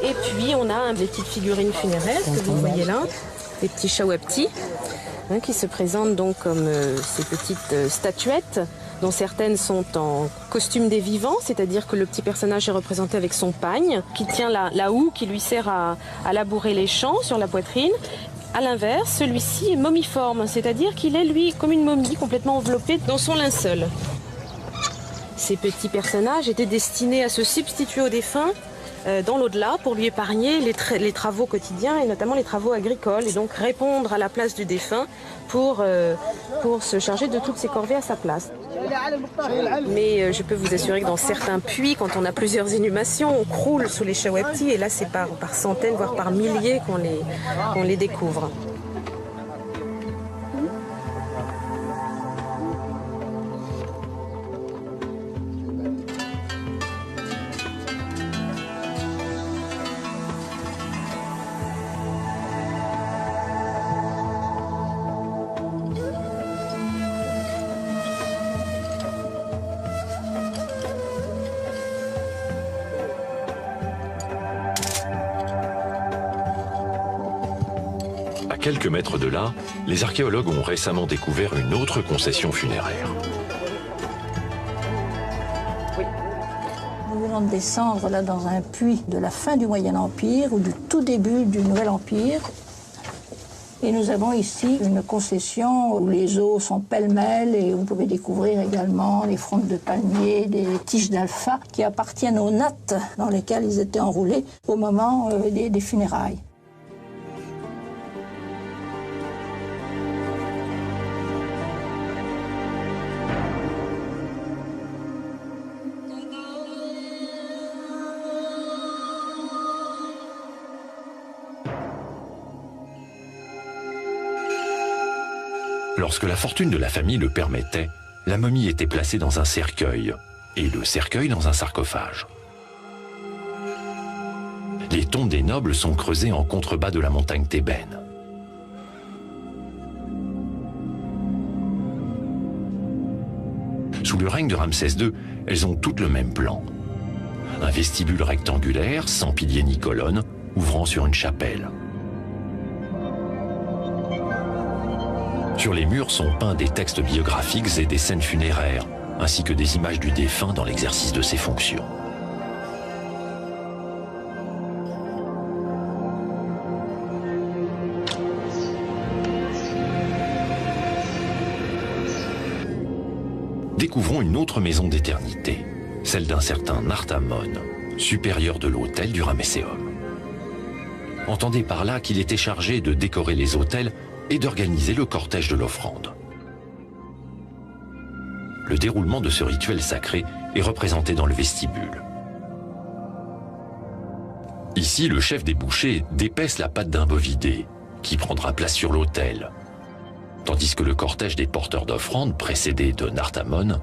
Speaker 3: Et puis, on a des petites figurines funéraires que vous voyez là, des petits chawaptis, qui se présentent donc comme ces petites statuettes, dont certaines sont en costume des vivants, c'est-à-dire que le petit personnage est représenté avec son pagne, qui tient la houe qui lui sert à labourer les champs sur la poitrine. À l'inverse, celui-ci est momiforme, c'est-à-dire qu'il est, lui, comme une momie, complètement enveloppée dans son linceul. Ces petits personnages étaient destinés à se substituer au défunt dans l'au-delà pour lui épargner les travaux quotidiens et notamment les travaux agricoles et donc répondre à la place du défunt pour se charger de toutes ses corvées à sa place. Mais je peux vous assurer que dans certains puits, quand on a plusieurs inhumations, on croule sous les chawaptis et là c'est par centaines voire par milliers qu'on les découvre.
Speaker 1: À quelques mètres de là, les archéologues ont récemment découvert une autre concession funéraire.
Speaker 5: Nous venons de descendre là dans un puits de la fin du Moyen Empire ou du tout début du Nouvel Empire. Et nous avons ici une concession où les os sont pêle-mêle et vous pouvez découvrir également les frondes de palmiers, des tiges d'alpha qui appartiennent aux nattes dans lesquelles ils étaient enroulés au moment des funérailles.
Speaker 1: Lorsque la fortune de la famille le permettait, la momie était placée dans un cercueil et le cercueil dans un sarcophage. Les tombes des nobles sont creusées en contrebas de la montagne thébaine. Sous le règne de Ramsès II, elles ont toutes le même plan. Un vestibule rectangulaire, sans piliers ni colonnes, ouvrant sur une chapelle. Sur les murs sont peints des textes biographiques et des scènes funéraires, ainsi que des images du défunt dans l'exercice de ses fonctions. Découvrons une autre maison d'éternité, celle d'un certain Nartamon, supérieur de l'autel du Ramesséum. Entendez par là qu'il était chargé de décorer les autels et d'organiser le cortège de l'offrande. Le déroulement de ce rituel sacré est représenté dans le vestibule. Ici, le chef des bouchers dépèce la patte d'un bovidé, qui prendra place sur l'autel, tandis que le cortège des porteurs d'offrande, précédé de Nartamon,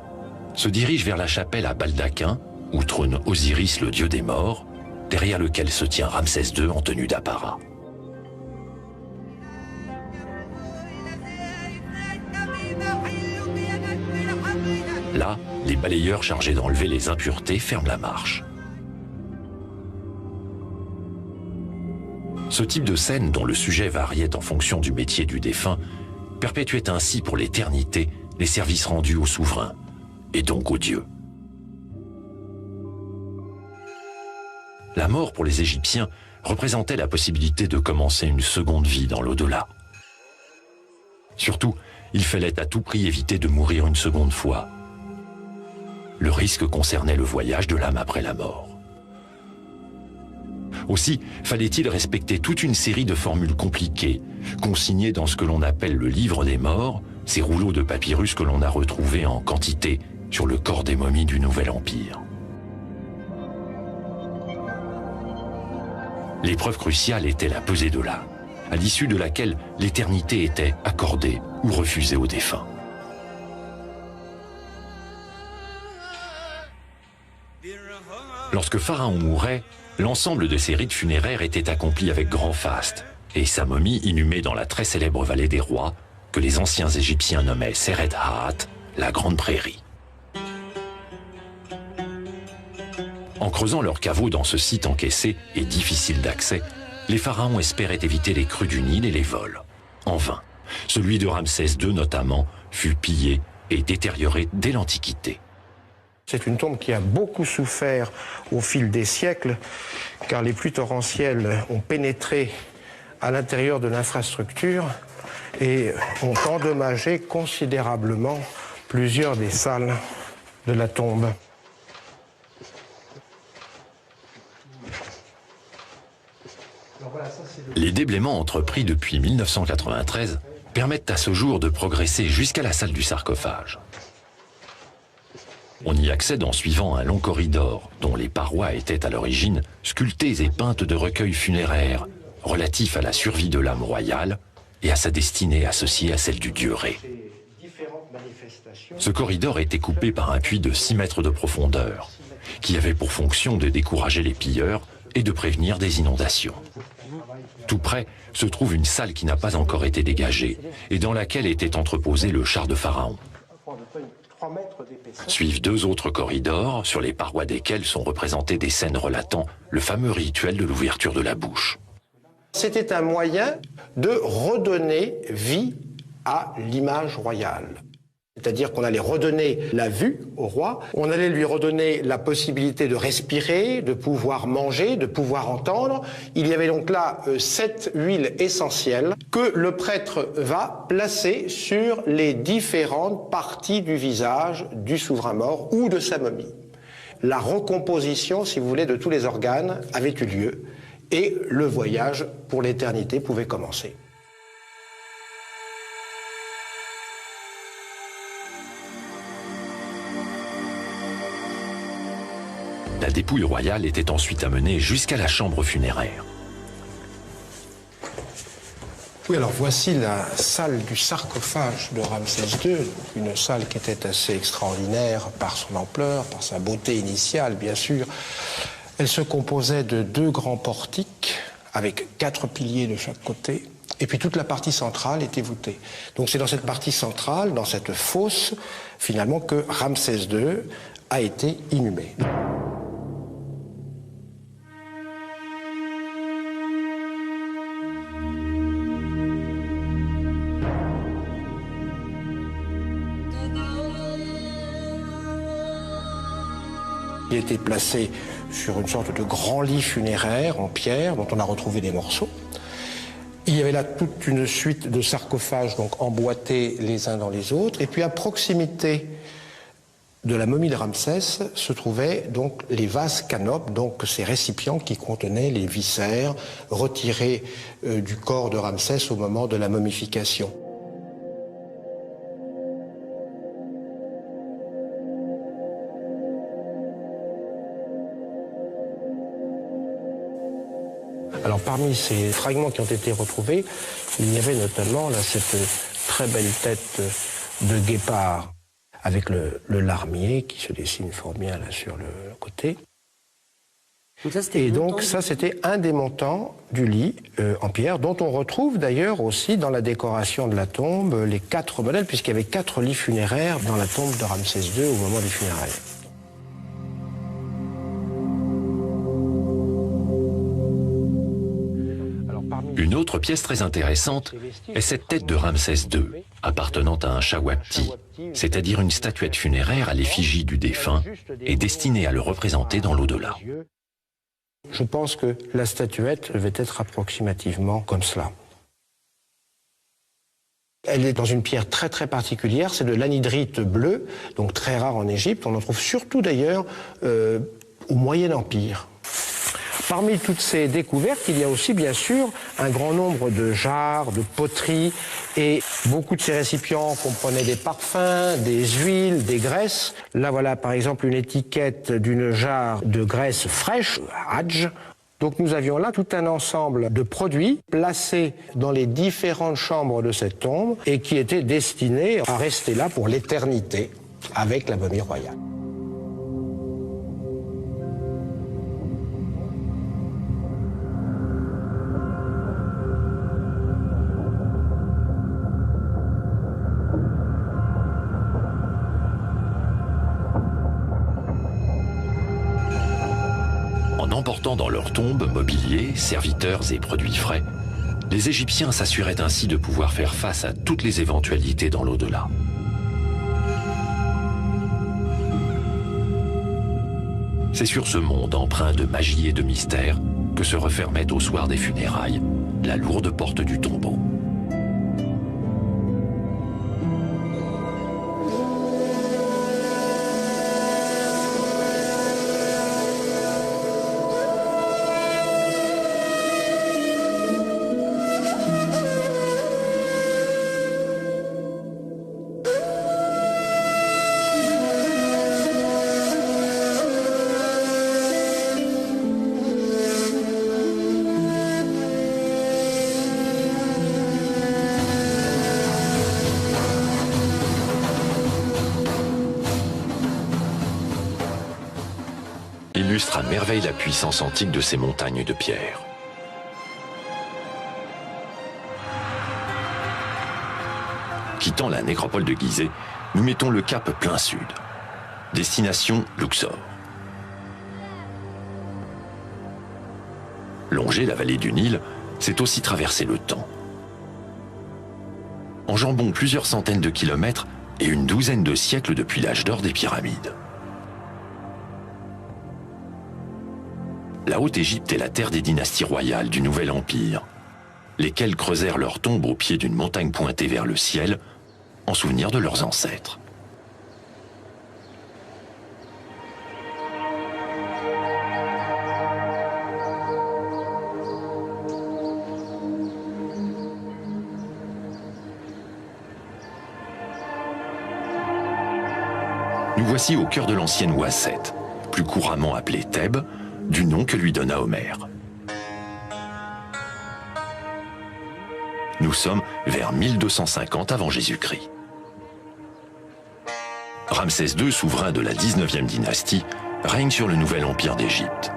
Speaker 1: se dirige vers la chapelle à baldaquin, où trône Osiris, le dieu des morts, derrière lequel se tient Ramsès II en tenue d'apparat. Là, les balayeurs chargés d'enlever les impuretés ferment la marche. Ce type de scène, dont le sujet variait en fonction du métier du défunt, perpétuait ainsi pour l'éternité les services rendus au souverain, et donc aux dieux. La mort pour les Égyptiens représentait la possibilité de commencer une seconde vie dans l'au-delà. Surtout, il fallait à tout prix éviter de mourir une seconde fois. Le risque concernait le voyage de l'âme après la mort. Aussi, fallait-il respecter toute une série de formules compliquées, consignées dans ce que l'on appelle le livre des morts, ces rouleaux de papyrus que l'on a retrouvés en quantité sur le corps des momies du Nouvel Empire. L'épreuve cruciale était la pesée de l'âme, à l'issue de laquelle l'éternité était accordée ou refusée aux défunts. Lorsque Pharaon mourait, l'ensemble de ses rites funéraires était accompli avec grand faste, et sa momie inhumée dans la très célèbre vallée des rois, que les anciens Égyptiens nommaient Seret Haat, la Grande Prairie. En creusant leurs caveaux dans ce site encaissé et difficile d'accès, les pharaons espéraient éviter les crues du Nil et les vols. En vain. Celui de Ramsès II notamment fut pillé et détérioré dès l'Antiquité.
Speaker 2: C'est une tombe qui a beaucoup souffert au fil des siècles, car les pluies torrentielles ont pénétré à l'intérieur de l'infrastructure et ont endommagé considérablement plusieurs des salles de la tombe.
Speaker 1: Les déblaiements entrepris depuis 1993 permettent à ce jour de progresser jusqu'à la salle du sarcophage. On y accède en suivant un long corridor dont les parois étaient à l'origine sculptées et peintes de recueils funéraires relatifs à la survie de l'âme royale et à sa destinée associée à celle du dieu Ré. Ce corridor était coupé par un puits de 6 mètres de profondeur qui avait pour fonction de décourager les pilleurs et de prévenir des inondations. Tout près se trouve une salle qui n'a pas encore été dégagée et dans laquelle était entreposé le char de Pharaon. Suivent 2 autres corridors, sur les parois desquels sont représentées des scènes relatant le fameux rituel de l'ouverture de la bouche.
Speaker 2: C'était un moyen de redonner vie à l'image royale. C'est-à-dire qu'on allait redonner la vue au roi, on allait lui redonner la possibilité de respirer, de pouvoir manger, de pouvoir entendre. Il y avait donc là 7 huiles essentielles que le prêtre va placer sur les différentes parties du visage du souverain mort ou de sa momie. La recomposition, si vous voulez, de tous les organes avait eu lieu et le voyage pour l'éternité pouvait commencer.
Speaker 1: La dépouille royale était ensuite amenée jusqu'à la chambre funéraire.
Speaker 2: Oui, alors voici la salle du sarcophage de Ramsès II, une salle qui était assez extraordinaire par son ampleur, par sa beauté initiale, bien sûr. Elle se composait de 2 grands portiques avec 4 piliers de chaque côté, et puis toute la partie centrale était voûtée. Donc c'est dans cette partie centrale, dans cette fosse, finalement, que Ramsès II a été inhumé. Il était placé sur une sorte de grand lit funéraire en pierre dont on a retrouvé des morceaux. Il y avait là toute une suite de sarcophages donc emboîtés les uns dans les autres. Et puis à proximité de la momie de Ramsès se trouvaient donc les vases canopes, donc ces récipients qui contenaient les viscères retirés du corps de Ramsès au moment de la momification. Alors parmi ces fragments qui ont été retrouvés, il y avait notamment là, cette très belle tête de guépard avec le larmier qui se dessine fort bien là sur le côté. Et donc ça c'était un des montants du lit en pierre dont on retrouve d'ailleurs aussi dans la décoration de la tombe les 4 modèles puisqu'il y avait 4 lits funéraires dans la tombe de Ramsès II au moment des funérailles.
Speaker 1: Une autre pièce très intéressante est cette tête de Ramsès II, appartenant à un Shawapti, c'est-à-dire une statuette funéraire à l'effigie du défunt et destinée à le représenter dans l'au-delà.
Speaker 2: Je pense que la statuette devait être approximativement comme cela. Elle est dans une pierre très très particulière, c'est de l'anhydrite bleu, donc très rare en Égypte. On en trouve surtout d'ailleurs au Moyen Empire. Parmi toutes ces découvertes, il y a aussi bien sûr un grand nombre de jarres, de poteries, et beaucoup de ces récipients comprenaient des parfums, des huiles, des graisses. Là voilà par exemple une étiquette d'une jarre de graisse fraîche, Hadj. Donc nous avions là tout un ensemble de produits placés dans les différentes chambres de cette tombe et qui étaient destinés à rester là pour l'éternité avec la momie royale.
Speaker 1: En emportant dans leur tombe mobilier, serviteurs et produits frais, les Égyptiens s'assuraient ainsi de pouvoir faire face à toutes les éventualités dans l'au-delà. C'est sur ce monde empreint de magie et de mystère que se refermait au soir des funérailles la lourde porte du tombeau. Illustre à merveille la puissance antique de ces montagnes de pierre. Quittant la nécropole de Gizeh, nous mettons le cap plein sud. Destination Luxor. Longer la vallée du Nil, c'est aussi traverser le temps. Enjambons plusieurs centaines de kilomètres et une douzaine de siècles depuis l'âge d'or des pyramides. La Haute-Égypte est la terre des dynasties royales du Nouvel Empire, lesquelles creusèrent leurs tombes au pied d'une montagne pointée vers le ciel, en souvenir de leurs ancêtres. Nous voici au cœur de l'ancienne Ouaset, plus couramment appelée Thèbes, du nom que lui donna Homère. Nous sommes vers 1250 avant Jésus-Christ. Ramsès II, souverain de la 19e dynastie, règne sur le nouvel empire d'Égypte.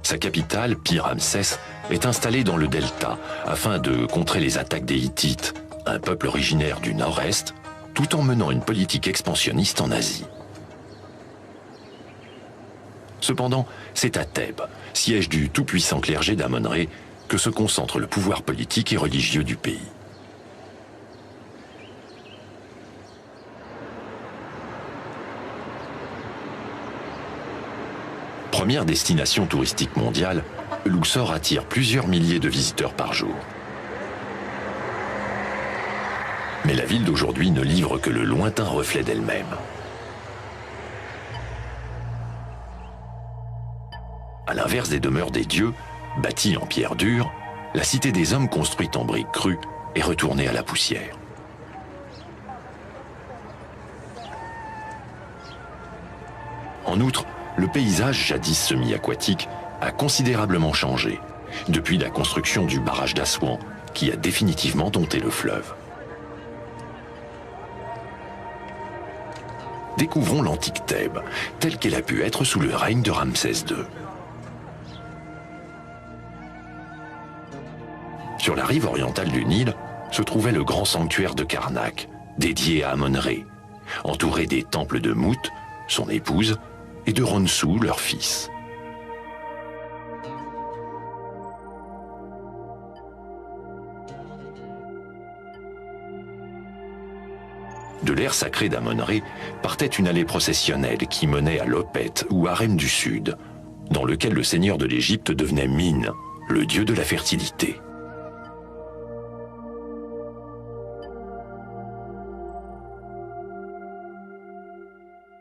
Speaker 1: Sa capitale, Pi-Ramsès, est installée dans le delta afin de contrer les attaques des Hittites, un peuple originaire du nord-est, tout en menant une politique expansionniste en Asie. Cependant, c'est à Thèbes, siège du tout-puissant clergé d'Amon-Ré, que se concentre le pouvoir politique et religieux du pays. Première destination touristique mondiale, Luxor attire plusieurs milliers de visiteurs par jour. Mais la ville d'aujourd'hui ne livre que le lointain reflet d'elle-même. À l'inverse des demeures des dieux, bâties en pierre dure, la cité des hommes construite en briques crues est retournée à la poussière. En outre, le paysage jadis semi-aquatique a considérablement changé depuis la construction du barrage d'Assouan qui a définitivement dompté le fleuve. Découvrons l'antique Thèbes, telle qu'elle a pu être sous le règne de Ramsès II. Sur la rive orientale du Nil se trouvait le grand sanctuaire de Karnak, dédié à Amon-Ré, entouré des temples de Mout, son épouse, et de Ronsou, leur fils. De l'aire sacrée d'Amon-Ré partait une allée processionnelle qui menait à Lopet ou Harem du Sud, dans lequel le seigneur de l'Égypte devenait Mine, le dieu de la fertilité.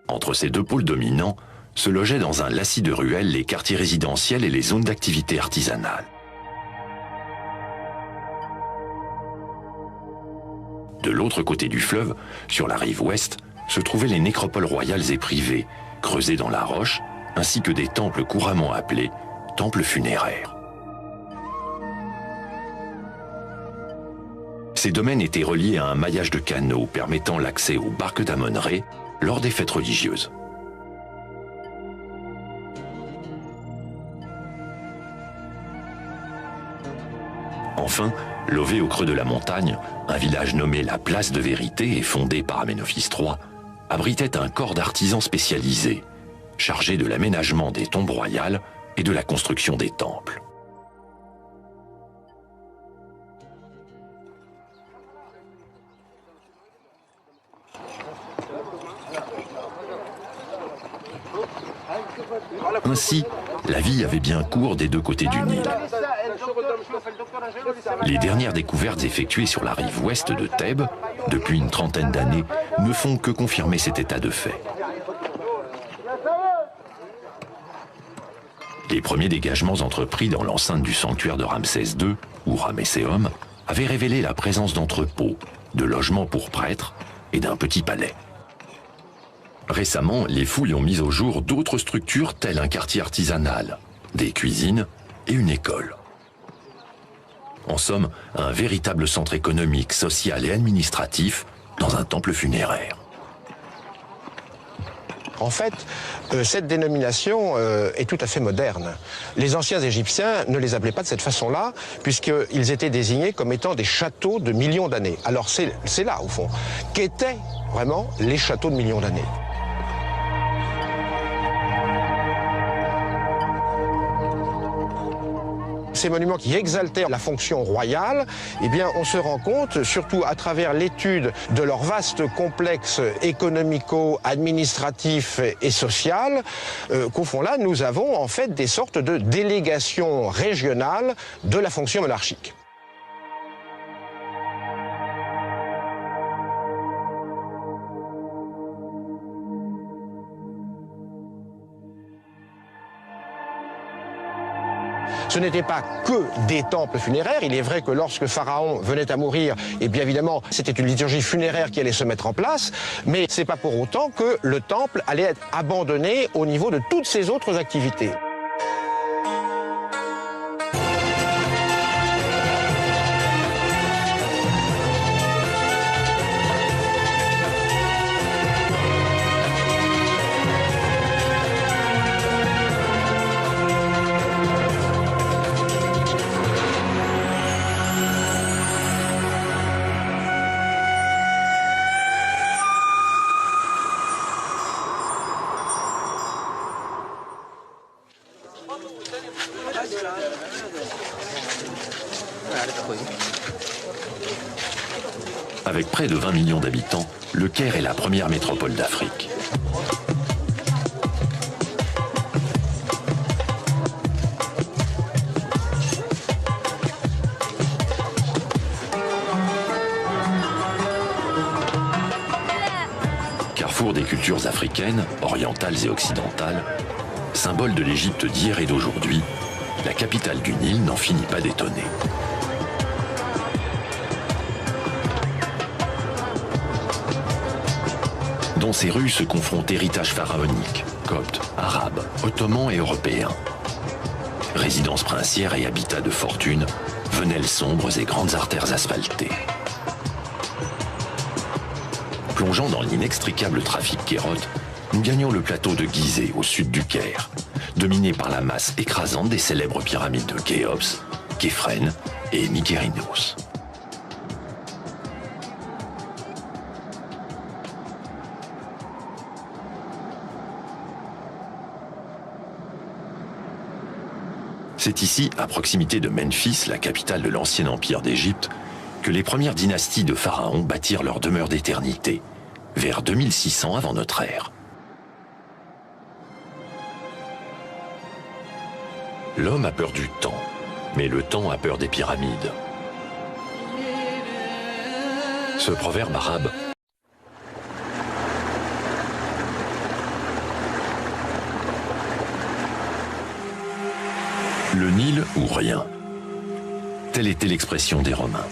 Speaker 1: Entre ces deux pôles dominants se logeaient dans un lacis de ruelles les quartiers résidentiels et les zones d'activité artisanale. De l'autre côté du fleuve, sur la rive ouest, se trouvaient les nécropoles royales et privées, creusées dans la roche, ainsi que des temples couramment appelés temples funéraires. Ces domaines étaient reliés à un maillage de canaux permettant l'accès aux barques d'Amon-Ré lors des fêtes religieuses. Enfin, lové au creux de la montagne, un village nommé la Place de Vérité et fondé par Amenophis III, abritait un corps d'artisans spécialisés, chargé de l'aménagement des tombes royales et de la construction des temples. Ainsi, la vie avait bien cours des deux côtés du Nil. Les dernières découvertes effectuées sur la rive ouest de Thèbes, depuis une trentaine d'années, ne font que confirmer cet état de fait. Les premiers dégagements entrepris dans l'enceinte du sanctuaire de Ramsès II, ou Ramesséum, avaient révélé la présence d'entrepôts, de logements pour prêtres et d'un petit palais. Récemment, les fouilles ont mis au jour d'autres structures telles un quartier artisanal, des cuisines et une école. En somme, un véritable centre économique, social et administratif dans un temple funéraire.
Speaker 2: En fait, cette dénomination est tout à fait moderne. Les anciens Égyptiens ne les appelaient pas de cette façon-là, puisqu'ils étaient désignés comme étant des châteaux de millions d'années. Alors c'est là, au fond, qu'étaient vraiment les châteaux de millions d'années. Ces monuments qui exaltaient la fonction royale, eh bien, on se rend compte, surtout à travers l'étude de leur vaste complexe économico-administratif et social, qu'au fond là, nous avons en fait des sortes de délégations régionales de la fonction monarchique. Ce n'était pas que des temples funéraires. Il est vrai que lorsque Pharaon venait à mourir, et bien évidemment, c'était une liturgie funéraire qui allait se mettre en place, mais c'est pas pour autant que le temple allait être abandonné au niveau de toutes ses autres activités.
Speaker 1: Avec près de 20 millions d'habitants, le Caire est la première métropole d'Afrique. Carrefour des cultures africaines, orientales et occidentales, symbole de l'Égypte d'hier et d'aujourd'hui, la capitale du Nil n'en finit pas d'étonner. Dans ces rues se confrontent héritage pharaonique, copte, arabe, ottoman et européen. Résidences princières et habitats de fortune, venelles sombres et grandes artères asphaltées. Plongeant dans l'inextricable trafic kérote, nous gagnons le plateau de Gizeh au sud du Caire, dominé par la masse écrasante des célèbres pyramides de Khéops, Képhren et Mykérinos. C'est ici, à proximité de Memphis, la capitale de l'ancien empire d'Égypte, que les premières dynasties de pharaons bâtirent leur demeure d'éternité, vers 2600 avant notre ère. L'homme a peur du temps, Mais le temps a peur des pyramides. Ce proverbe arabe le Nil ou rien. Telle était l'expression des Romains.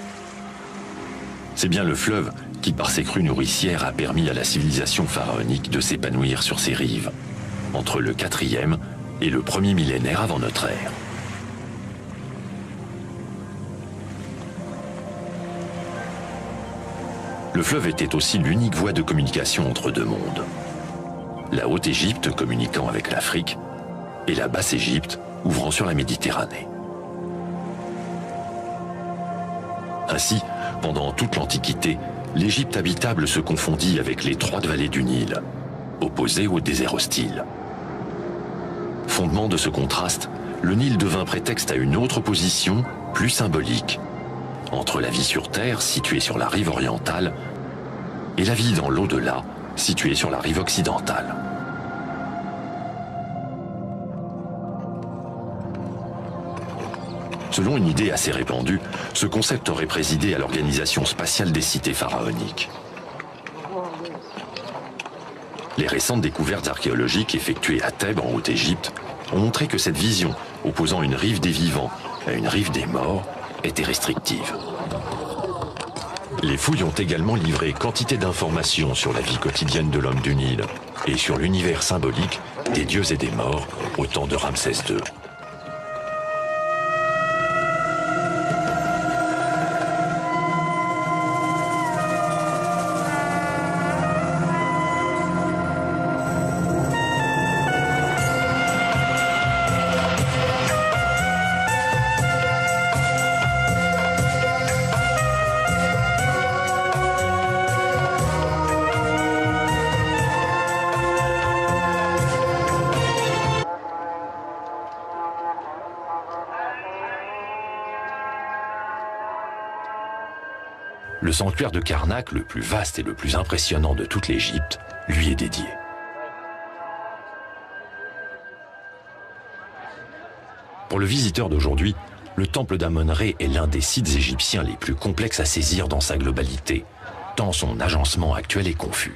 Speaker 1: C'est bien le fleuve qui, par ses crues nourricières, a permis à la civilisation pharaonique de s'épanouir sur ses rives, entre le 4e et le 1er millénaire avant notre ère. Le fleuve était aussi l'unique voie de communication entre deux mondes. La Haute-Égypte communiquant avec l'Afrique et la Basse-Égypte ouvrant sur la Méditerranée. Ainsi, pendant toute l'Antiquité, l'Égypte habitable se confondit avec l'étroite vallée du Nil, opposée au désert hostile. Fondement de ce contraste, le Nil devint prétexte à une autre position, plus symbolique, entre la vie sur terre, située sur la rive orientale, et la vie dans l'au-delà, située sur la rive occidentale. Selon une idée assez répandue, ce concept aurait présidé à l'organisation spatiale des cités pharaoniques. Les récentes découvertes archéologiques effectuées à Thèbes, en Haute-Égypte, ont montré que cette vision, opposant une rive des vivants à une rive des morts, était restrictive. Les fouilles ont également livré quantité d'informations sur la vie quotidienne de l'homme du Nil et sur l'univers symbolique des dieux et des morts au temps de Ramsès II. Le sanctuaire de Karnak, le plus vaste et le plus impressionnant de toute l'Égypte, lui est dédié. Pour le visiteur d'aujourd'hui, le temple d'Amon-Ré est l'un des sites égyptiens les plus complexes à saisir dans sa globalité, tant son agencement actuel est confus.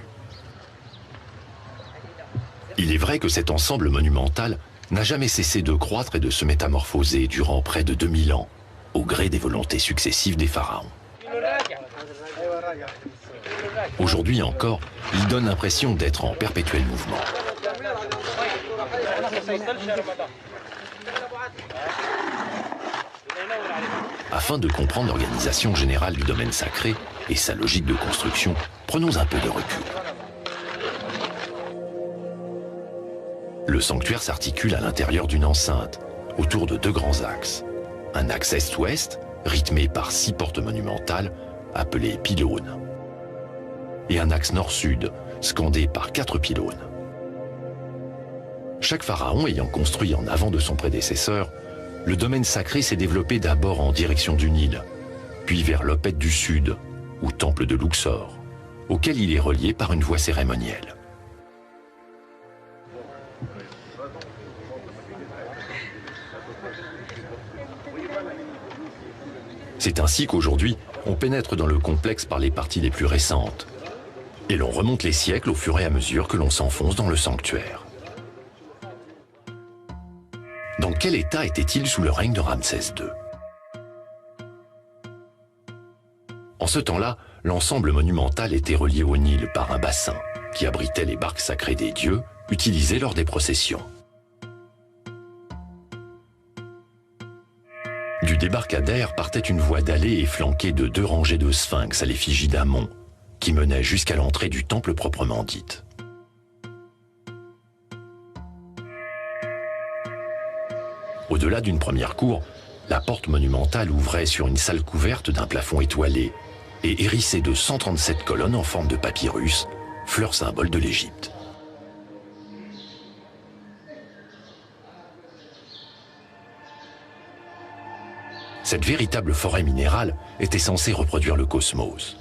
Speaker 1: Il est vrai que cet ensemble monumental n'a jamais cessé de croître et de se métamorphoser durant près de 2000 ans, au gré des volontés successives des pharaons. Aujourd'hui encore, il donne l'impression d'être en perpétuel mouvement. Afin de comprendre l'organisation générale du domaine sacré et sa logique de construction, prenons un peu de recul. Le sanctuaire s'articule à l'intérieur d'une enceinte, autour de deux grands axes. Un axe est-ouest, rythmé par 6 portes monumentales, appelées pylônes, et un axe nord-sud, scandé par 4 pylônes. Chaque pharaon ayant construit en avant de son prédécesseur, le domaine sacré s'est développé d'abord en direction du Nil, puis vers l'Opet du Sud, ou temple de Luxor, auquel il est relié par une voie cérémonielle. C'est ainsi qu'aujourd'hui, on pénètre dans le complexe par les parties les plus récentes, et l'on remonte les siècles au fur et à mesure que l'on s'enfonce dans le sanctuaire. Dans quel état était-il sous le règne de Ramsès II? En ce temps-là, l'ensemble monumental était relié au Nil par un bassin qui abritait les barques sacrées des dieux utilisées lors des processions. Du débarcadère partait une voie dallée et flanquée de 2 rangées de sphinx à l'effigie d'Amon, qui menait jusqu'à l'entrée du temple proprement dite. Au-delà d'une première cour, la porte monumentale ouvrait sur une salle couverte d'un plafond étoilé et hérissée de 137 colonnes en forme de papyrus, fleur symbole de l'Égypte. Cette véritable forêt minérale était censée reproduire le cosmos.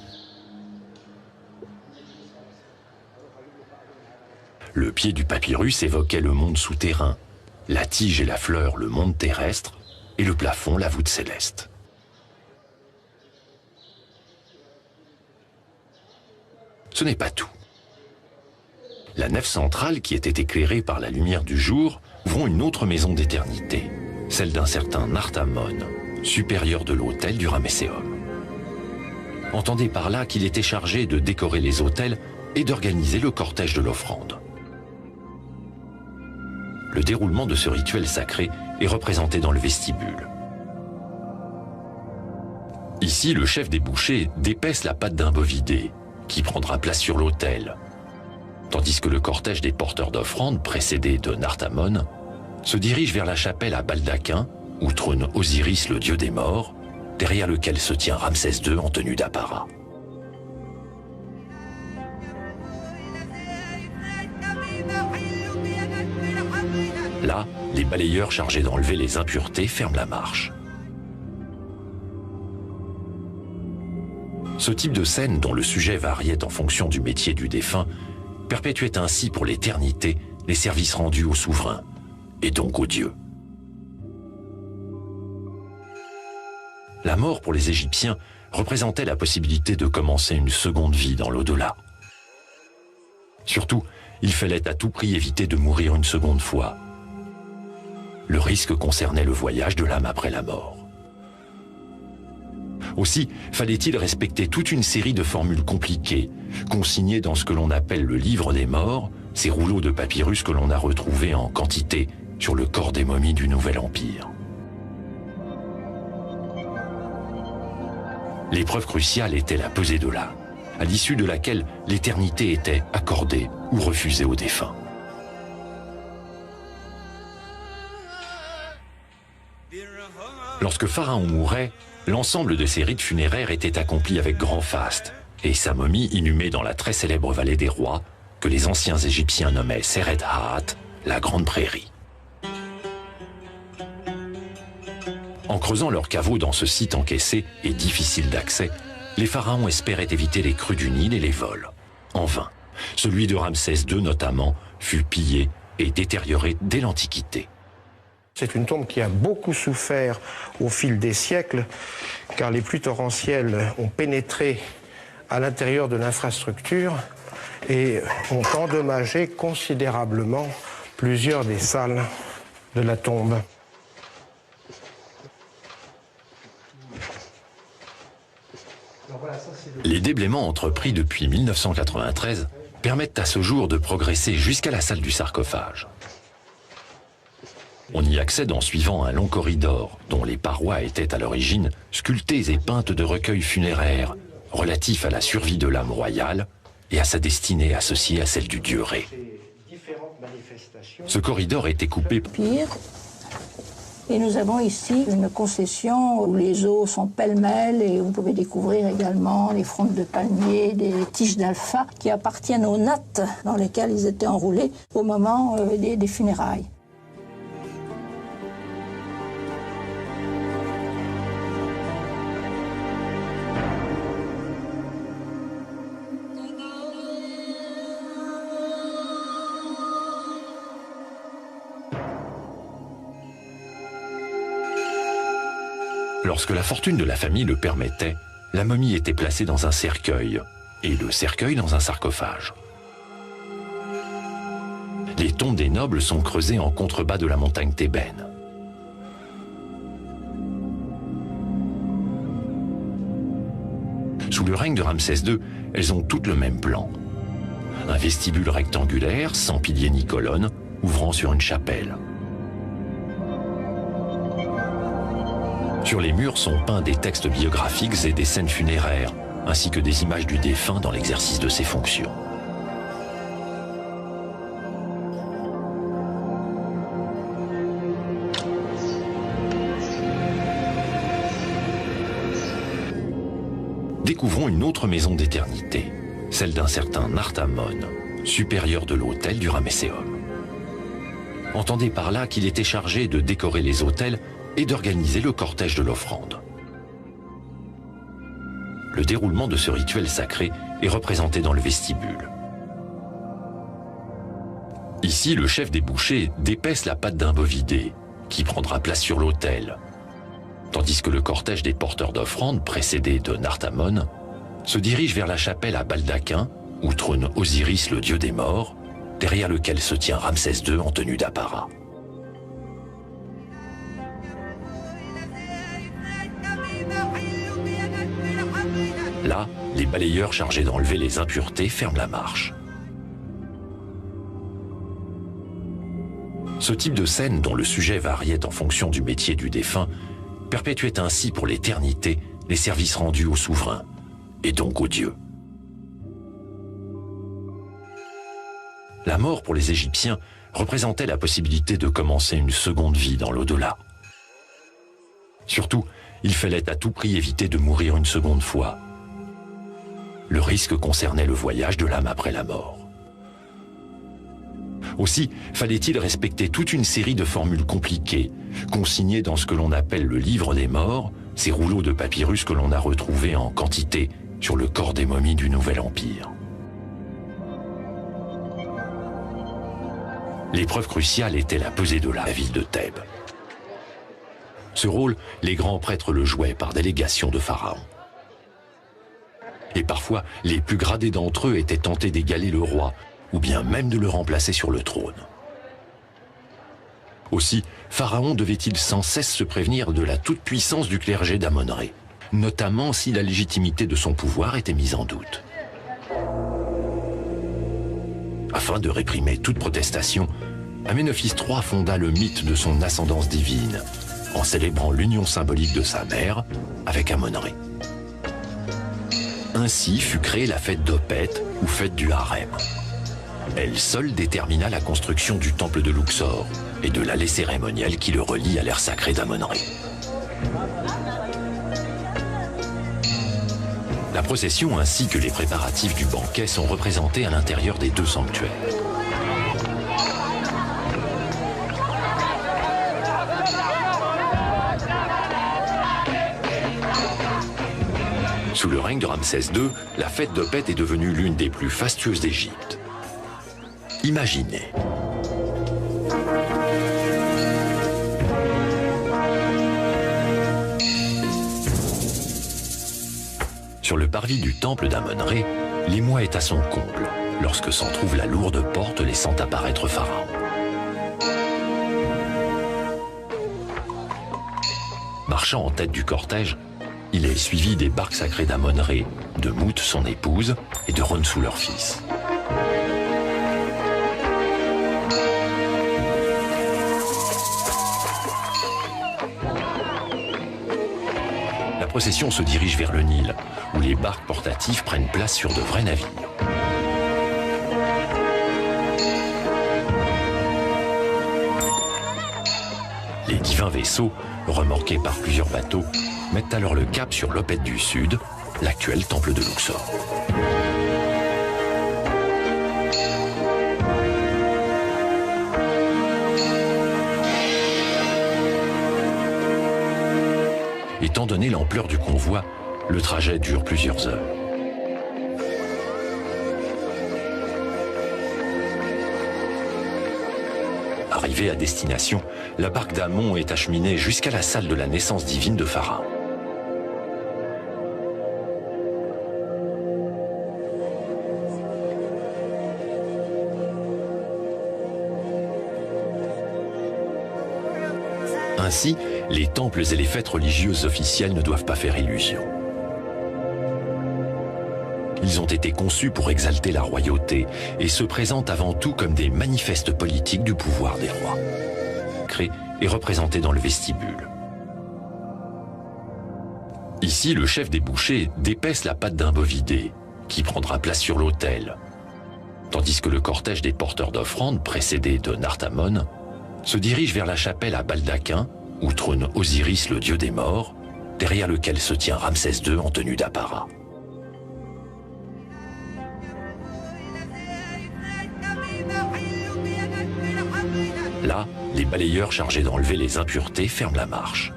Speaker 1: Le pied du papyrus évoquait le monde souterrain, la tige et la fleur le monde terrestre, et le plafond la voûte céleste. Ce n'est pas tout. La nef centrale, qui était éclairée par la lumière du jour, ouvre une autre maison d'éternité, celle d'un certain Nartamon, supérieur de l'autel du Ramesséum. Entendez par là qu'il était chargé de décorer les autels et d'organiser le cortège de l'offrande. Le déroulement de ce rituel sacré est représenté dans le vestibule. Ici, le chef des bouchers dépaisse la patte d'un bovidé, qui prendra place sur l'autel, tandis que le cortège des porteurs d'offrandes, précédé de Nartamon, se dirige vers la chapelle à baldaquin, où trône Osiris, le dieu des morts, derrière lequel se tient Ramsès II en tenue d'apparat. Là, les balayeurs chargés d'enlever les impuretés ferment la marche. Ce type de scène, dont le sujet variait en fonction du métier du défunt, perpétuait ainsi pour l'éternité les services rendus au souverain, et donc aux dieux. La mort pour les Égyptiens représentait la possibilité de commencer une seconde vie dans l'au-delà. Surtout, il fallait à tout prix éviter de mourir une seconde fois. Le risque concernait le voyage de l'âme après la mort. Aussi, fallait-il respecter toute une série de formules compliquées, consignées dans ce que l'on appelle le livre des morts, ces rouleaux de papyrus que l'on a retrouvés en quantité sur le corps des momies du Nouvel Empire. L'épreuve cruciale était la pesée de l'âme, à l'issue de laquelle l'éternité était accordée ou refusée aux défunts. Lorsque Pharaon mourait, l'ensemble de ses rites funéraires était accompli avec grand faste, et sa momie inhumée dans la très célèbre vallée des rois, que les anciens Égyptiens nommaient Seret Haat, la Grande Prairie. En creusant leurs caveaux dans ce site encaissé et difficile d'accès, les pharaons espéraient éviter les crues du Nil et les vols. En vain. Celui de Ramsès II notamment fut pillé et détérioré dès l'Antiquité.
Speaker 2: C'est une tombe qui a beaucoup souffert au fil des siècles, car les pluies torrentielles ont pénétré à l'intérieur de l'infrastructure et ont endommagé considérablement plusieurs des salles de la tombe.
Speaker 1: Les déblaiements entrepris depuis 1993 permettent à ce jour de progresser jusqu'à la salle du sarcophage. On y accède en suivant un long corridor dont les parois étaient à l'origine sculptées et peintes de recueils funéraires relatifs à la survie de l'âme royale et à sa destinée associée à celle du dieu Ré. Ce corridor était coupé.
Speaker 5: Et nous avons ici une concession où les os sont pêle-mêle et vous pouvez découvrir également les frondes de palmiers, des tiges d'alpha qui appartiennent aux nattes dans lesquelles ils étaient enroulés au moment des funérailles.
Speaker 1: Lorsque la fortune de la famille le permettait, la momie était placée dans un cercueil et le cercueil dans un sarcophage. Les tombes des nobles sont creusées en contrebas de la montagne thébaine. Sous le règne de Ramsès II, elles ont toutes le même plan. Un vestibule rectangulaire, sans piliers ni colonnes, ouvrant sur une chapelle. Sur les murs sont peints des textes biographiques et des scènes funéraires, ainsi que des images du défunt dans l'exercice de ses fonctions. Découvrons une autre maison d'éternité, celle d'un certain Nartamon, supérieur de l'autel du Ramesséum. Entendez par là qu'il était chargé de décorer les autels et d'organiser le cortège de l'offrande. Le déroulement de ce rituel sacré est représenté dans le vestibule. Ici, le chef des bouchers dépaisse la patte d'un bovidé, qui prendra place sur l'autel, tandis que le cortège des porteurs d'offrandes, précédé de Nartamon, se dirige vers la chapelle à Baldaquin, où trône Osiris, le dieu des morts, derrière lequel se tient Ramsès II en tenue d'apparat. Là, les balayeurs chargés d'enlever les impuretés ferment la marche. Ce type de scène, dont le sujet variait en fonction du métier du défunt, perpétuait ainsi pour l'éternité les services rendus au souverain, et donc aux dieux. La mort pour les Égyptiens représentait la possibilité de commencer une seconde vie dans l'au-delà. Surtout, il fallait à tout prix éviter de mourir une seconde fois. Le risque concernait le voyage de l'âme après la mort. Aussi, fallait-il respecter toute une série de formules compliquées, consignées dans ce que l'on appelle le livre des morts, ces rouleaux de papyrus que l'on a retrouvés en quantité sur le corps des momies du Nouvel Empire. L'épreuve cruciale était la pesée de la ville de Thèbes. Ce rôle, les grands prêtres le jouaient par délégation de Pharaon. Et parfois, les plus gradés d'entre eux étaient tentés d'égaler le roi, ou bien même de le remplacer sur le trône. Aussi, Pharaon devait-il sans cesse se prévenir de la toute-puissance du clergé d'Amon-Ré, notamment si la légitimité de son pouvoir était mise en doute. Afin de réprimer toute protestation, Aménophis III fonda le mythe de son ascendance divine, en célébrant l'union symbolique de sa mère avec Amon-Ré. Ainsi fut créée la fête d'Opet, ou fête du harem. Elle seule détermina la construction du temple de Luxor et de l'allée cérémonielle qui le relie à l'ère sacrée d'Amon-Ré. La procession ainsi que les préparatifs du banquet sont représentés à l'intérieur des deux sanctuaires. Sous le règne de Ramsès II, la fête d'Opet est devenue l'une des plus fastueuses d'Égypte. Imaginez. Sur le parvis du temple d'Amon-Ré, l'émoi est à son comble, lorsque s'en trouve la lourde porte laissant apparaître Pharaon. Marchant en tête du cortège, il est suivi des barques sacrées d'Amon-Ré, de Mout, son épouse, et de Ronsou, leur fils. La procession se dirige vers le Nil, où les barques portatives prennent place sur de vrais navires. Les divins vaisseaux, remorqués par plusieurs bateaux, mettent alors le cap sur l'Opet du Sud, l'actuel temple de Luxor. Étant donné l'ampleur du convoi, le trajet dure plusieurs heures. Arrivée à destination, la barque d'Amon est acheminée jusqu'à la salle de la naissance divine de Pharaon. Ainsi, les temples et les fêtes religieuses officielles ne doivent pas faire illusion. Ils ont été conçus pour exalter la royauté et se présentent avant tout comme des manifestes politiques du pouvoir des rois. Créés et représentés dans le vestibule. Ici, le chef des bouchers dépaisse la patte d'un bovidé, qui prendra place sur l'autel, tandis que le cortège des porteurs d'offrandes, précédé de Nartamon, se dirige vers la chapelle à Baldaquin, où trône Osiris, le dieu des morts, derrière lequel se tient Ramsès II en tenue d'apparat. Là, les balayeurs chargés d'enlever les impuretés ferment la marche.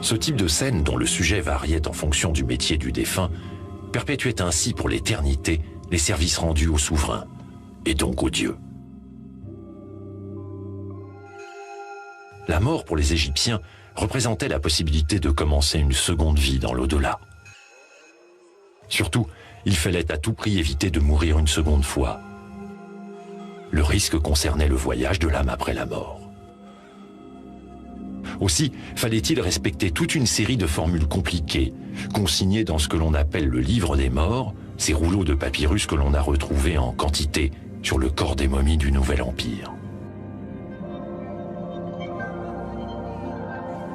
Speaker 1: Ce type de scène, dont le sujet variait en fonction du métier du défunt, perpétuait ainsi pour l'éternité les services rendus au souverain, et donc aux dieux. la mort pour les Égyptiens représentait la possibilité de commencer une seconde vie dans l'au-delà. Surtout, il fallait à tout prix éviter de mourir une seconde fois. Le risque concernait le voyage de l'âme après la mort. Aussi, fallait-il respecter toute une série de formules compliquées, consignées dans ce que l'on appelle le livre des morts, ces rouleaux de papyrus que l'on a retrouvés en quantité sur le corps des momies du Nouvel Empire.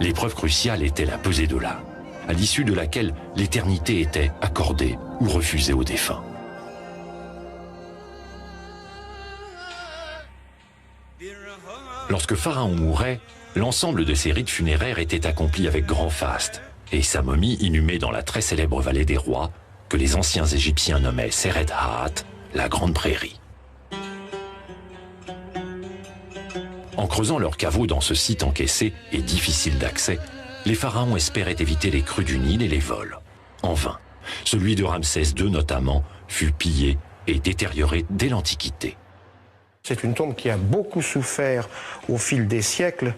Speaker 1: L'épreuve cruciale était la pesée de l'âme, à l'issue de laquelle l'éternité était accordée ou refusée aux défunts. Lorsque Pharaon mourait, l'ensemble de ses rites funéraires était accompli avec grand faste, et sa momie inhumée dans la très célèbre vallée des rois, que les anciens Égyptiens nommaient Seret Haat, la Grande Prairie. En creusant leurs caveaux dans ce site encaissé et difficile d'accès, les pharaons espéraient éviter les crues du Nil et les vols. En vain. Celui de Ramsès II notamment fut pillé et détérioré dès l'Antiquité.
Speaker 2: C'est une tombe qui a beaucoup souffert au fil des siècles,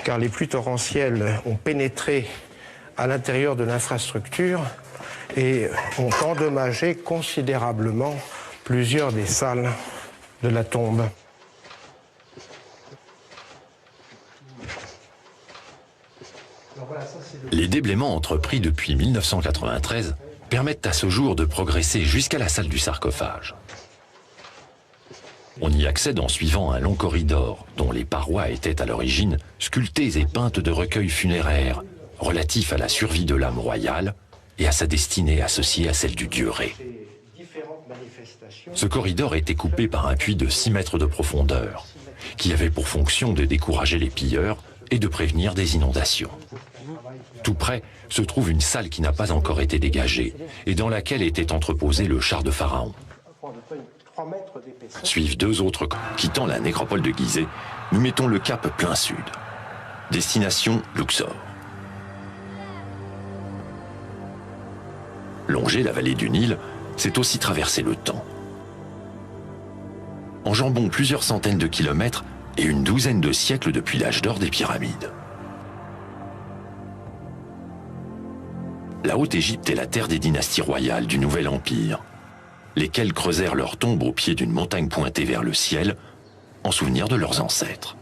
Speaker 2: car les pluies torrentielles ont pénétré à l'intérieur de l'infrastructure et ont endommagé considérablement plusieurs des salles de la tombe.
Speaker 1: Les déblaiements entrepris depuis 1993 permettent à ce jour de progresser jusqu'à la salle du sarcophage. On y accède en suivant un long corridor dont les parois étaient à l'origine sculptées et peintes de recueils funéraires relatifs à la survie de l'âme royale et à sa destinée associée à celle du dieu Ré. Ce corridor était coupé par un puits de 6 mètres de profondeur qui avait pour fonction de décourager les pilleurs et de prévenir des inondations. Tout près se trouve une salle qui n'a pas encore été dégagée et dans laquelle était entreposé le char de Pharaon. Suivent 2 autres. Quittant la nécropole de Gizeh, nous mettons le cap plein sud. Destination Luxor. Longer la vallée du Nil, c'est aussi traverser le temps. Enjambons plusieurs centaines de kilomètres et une douzaine de siècles depuis l'âge d'or des pyramides. La Haute-Égypte est la terre des dynasties royales du Nouvel Empire, lesquelles creusèrent leurs tombes au pied d'une montagne pointée vers le ciel, en souvenir de leurs ancêtres.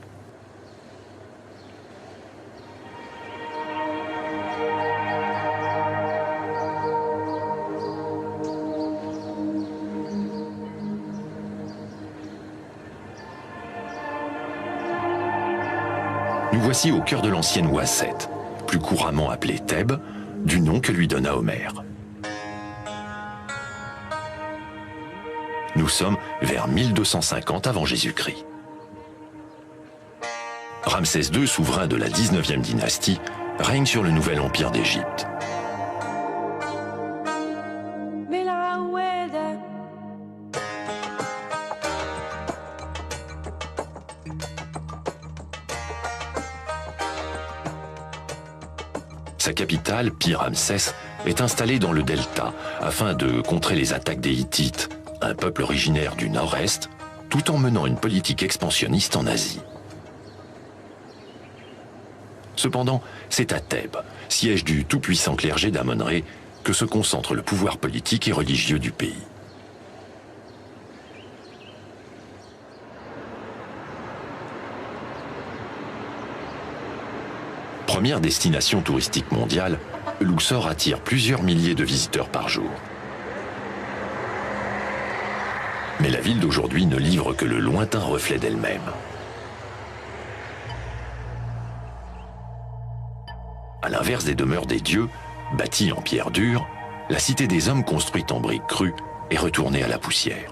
Speaker 1: Nous voici au cœur de l'ancienne Ouaset, plus couramment appelée Thèbes, du nom que lui donna Homère. Nous sommes vers 1250 avant Jésus-Christ. Ramsès II, souverain de la 19e dynastie, règne sur le nouvel empire d'Égypte. Sa capitale, Pi-Ramsès, est installée dans le delta afin de contrer les attaques des Hittites, un peuple originaire du nord-est, tout en menant une politique expansionniste en Asie. Cependant, c'est à Thèbes, siège du tout-puissant clergé d'Amon-Ré, que se concentre le pouvoir politique et religieux du pays. Première destination touristique mondiale, Luxor attire plusieurs milliers de visiteurs par jour. Mais la ville d'aujourd'hui ne livre que le lointain reflet d'elle-même. À l'inverse des demeures des dieux, bâties en pierre dure, la cité des hommes construite en briques crues est retournée à la poussière.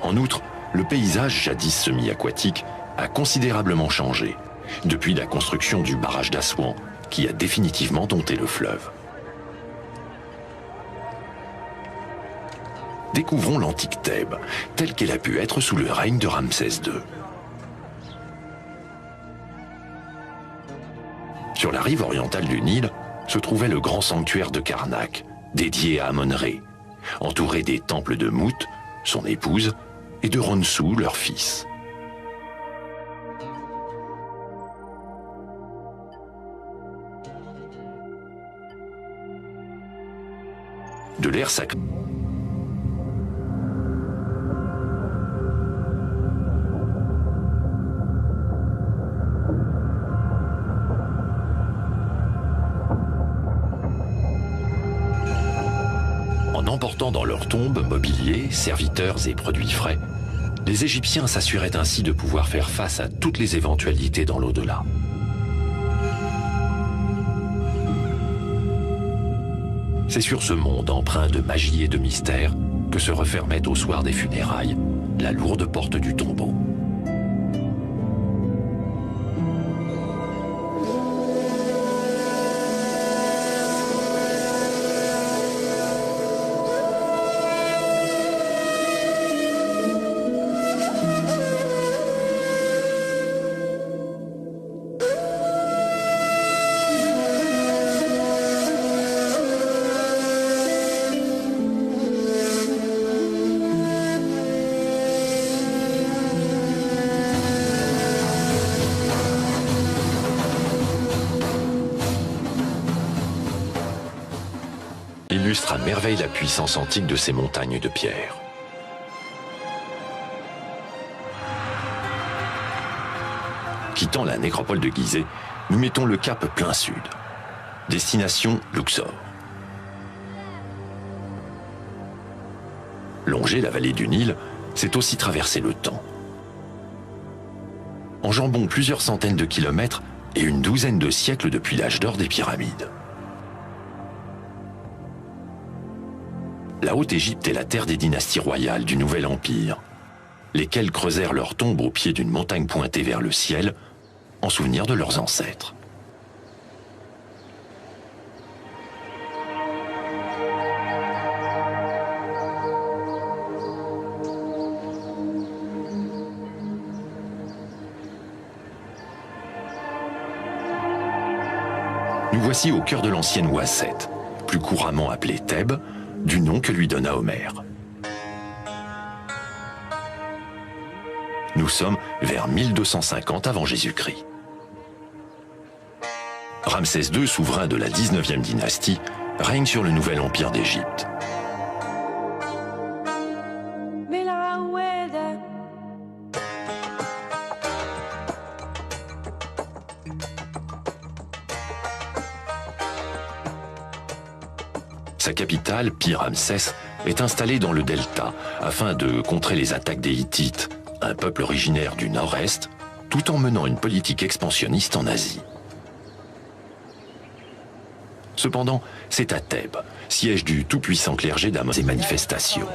Speaker 1: En outre, le paysage jadis semi-aquatique a considérablement changé depuis la construction du barrage d'Assouan qui a définitivement dompté le fleuve. Découvrons l'antique Thèbes, telle qu'elle a pu être sous le règne de Ramsès II. Sur la rive orientale du Nil se trouvait le grand sanctuaire de Karnak, dédié à Amon-Ré, entouré des temples de Mout, son épouse, et de Ronsou, leur fils. De l'ère sacrée. En emportant dans leurs tombes mobilier, serviteurs et produits frais, les Égyptiens s'assuraient ainsi de pouvoir faire face à toutes les éventualités dans l'au-delà. C'est sur ce monde empreint de magie et de mystère que se refermait au soir des funérailles la lourde porte du tombeau. Illustre à merveille la puissance antique de ces montagnes de pierre. Quittant la nécropole de Gizeh, nous mettons le cap plein sud. Destination Luxor. Longer la vallée du Nil, c'est aussi traverser le temps. Enjambons plusieurs centaines de kilomètres et une douzaine de siècles depuis l'âge d'or des pyramides. La Haute-Égypte est la terre des dynasties royales du Nouvel Empire, lesquelles creusèrent leurs tombes au pied d'une montagne pointée vers le ciel, en souvenir de leurs ancêtres. Nous voici au cœur de l'ancienne Ouaset, plus couramment appelée Thèbes, du nom que lui donna Homère. Nous sommes vers 1250 avant Jésus-Christ. Ramsès II, souverain de la 19e dynastie, règne sur le nouvel empire d'Égypte. Sa capitale, Pi-Ramsès, est installée dans le delta afin de contrer les attaques des Hittites, un peuple originaire du nord-est, tout en menant une politique expansionniste en Asie. Cependant, c'est à Thèbes, siège du tout-puissant clergé d'Amos et manifestations.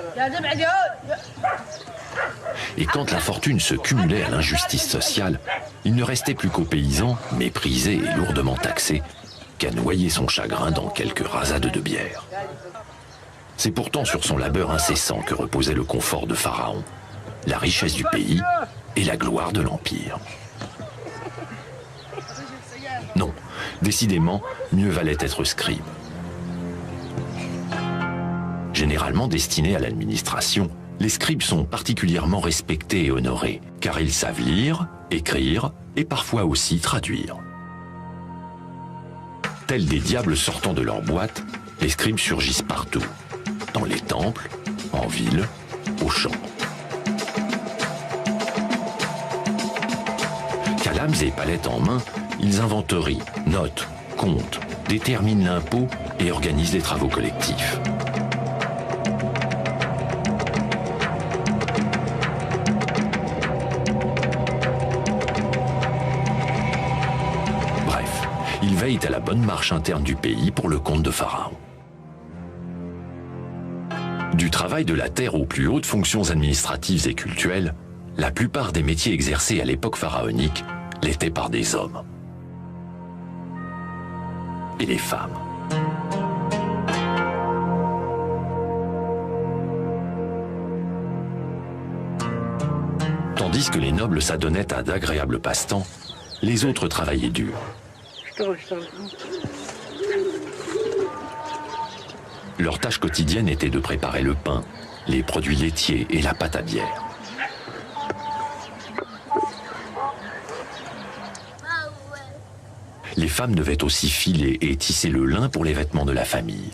Speaker 1: Et quand la fortune se cumulait à l'injustice sociale, il ne restait plus qu'aux paysans, méprisés et lourdement taxés, qu'à noyer son chagrin dans quelques rasades de bière. C'est pourtant sur son labeur incessant que reposait le confort de Pharaon, la richesse du pays et la gloire de l'Empire. Non, décidément, mieux valait être scribe. Généralement destinés à l'administration, les scribes sont particulièrement respectés et honorés, car ils savent lire, écrire et parfois aussi traduire. Tels des diables sortant de leur boîte, les scribes surgissent partout, dans les temples, en ville, aux champs. Calames et palettes en main, ils inventorient, notent, comptent, déterminent l'impôt et organisent les travaux collectifs. Bref, ils veillent à la bonne marche interne du pays pour le compte de Pharaon. Du travail de la terre aux plus hautes fonctions administratives et cultuelles, la plupart des métiers exercés à l'époque pharaonique l'étaient par des hommes. Et les femmes. Tandis que les nobles s'adonnaient à d'agréables passe-temps, les autres travaillaient dur. Leur tâche quotidienne était de préparer le pain, les produits laitiers et la pâte à bière. les femmes devaient aussi filer et tisser le lin pour les vêtements de la famille.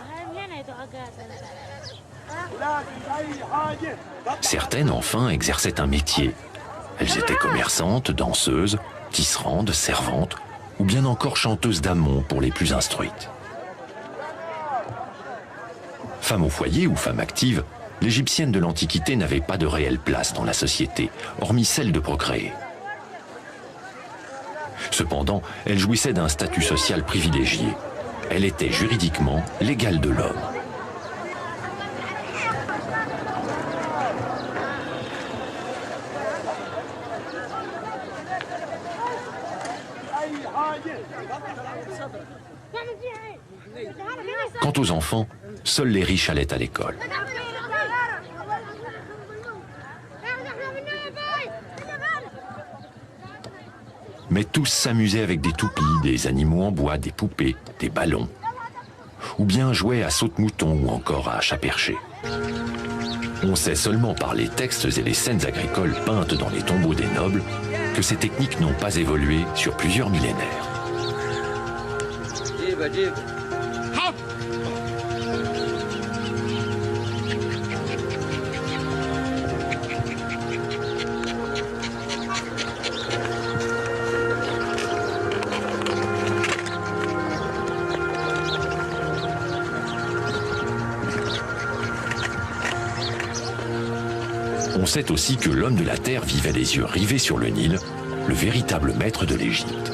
Speaker 1: Certaines, enfin, exerçaient un métier. Elles étaient commerçantes, danseuses, tisserandes, servantes, ou bien encore chanteuses d'amont pour les plus instruites. Femme au foyer ou femme active, l'Égyptienne de l'Antiquité n'avait pas de réelle place dans la société, hormis celle de procréer. Cependant, elle jouissait d'un statut social privilégié. Elle était juridiquement l'égale de l'homme. Quant aux enfants, seuls les riches allaient à l'école. Mais tous s'amusaient avec des toupies, des animaux en bois, des poupées, des ballons. Ou bien jouaient à saute-mouton ou encore à chat perché. On sait seulement par les textes et les scènes agricoles peintes dans les tombeaux des nobles que ces techniques n'ont pas évolué sur plusieurs millénaires. On sait aussi que l'homme de la terre vivait les yeux rivés sur le Nil, le véritable maître de l'Égypte.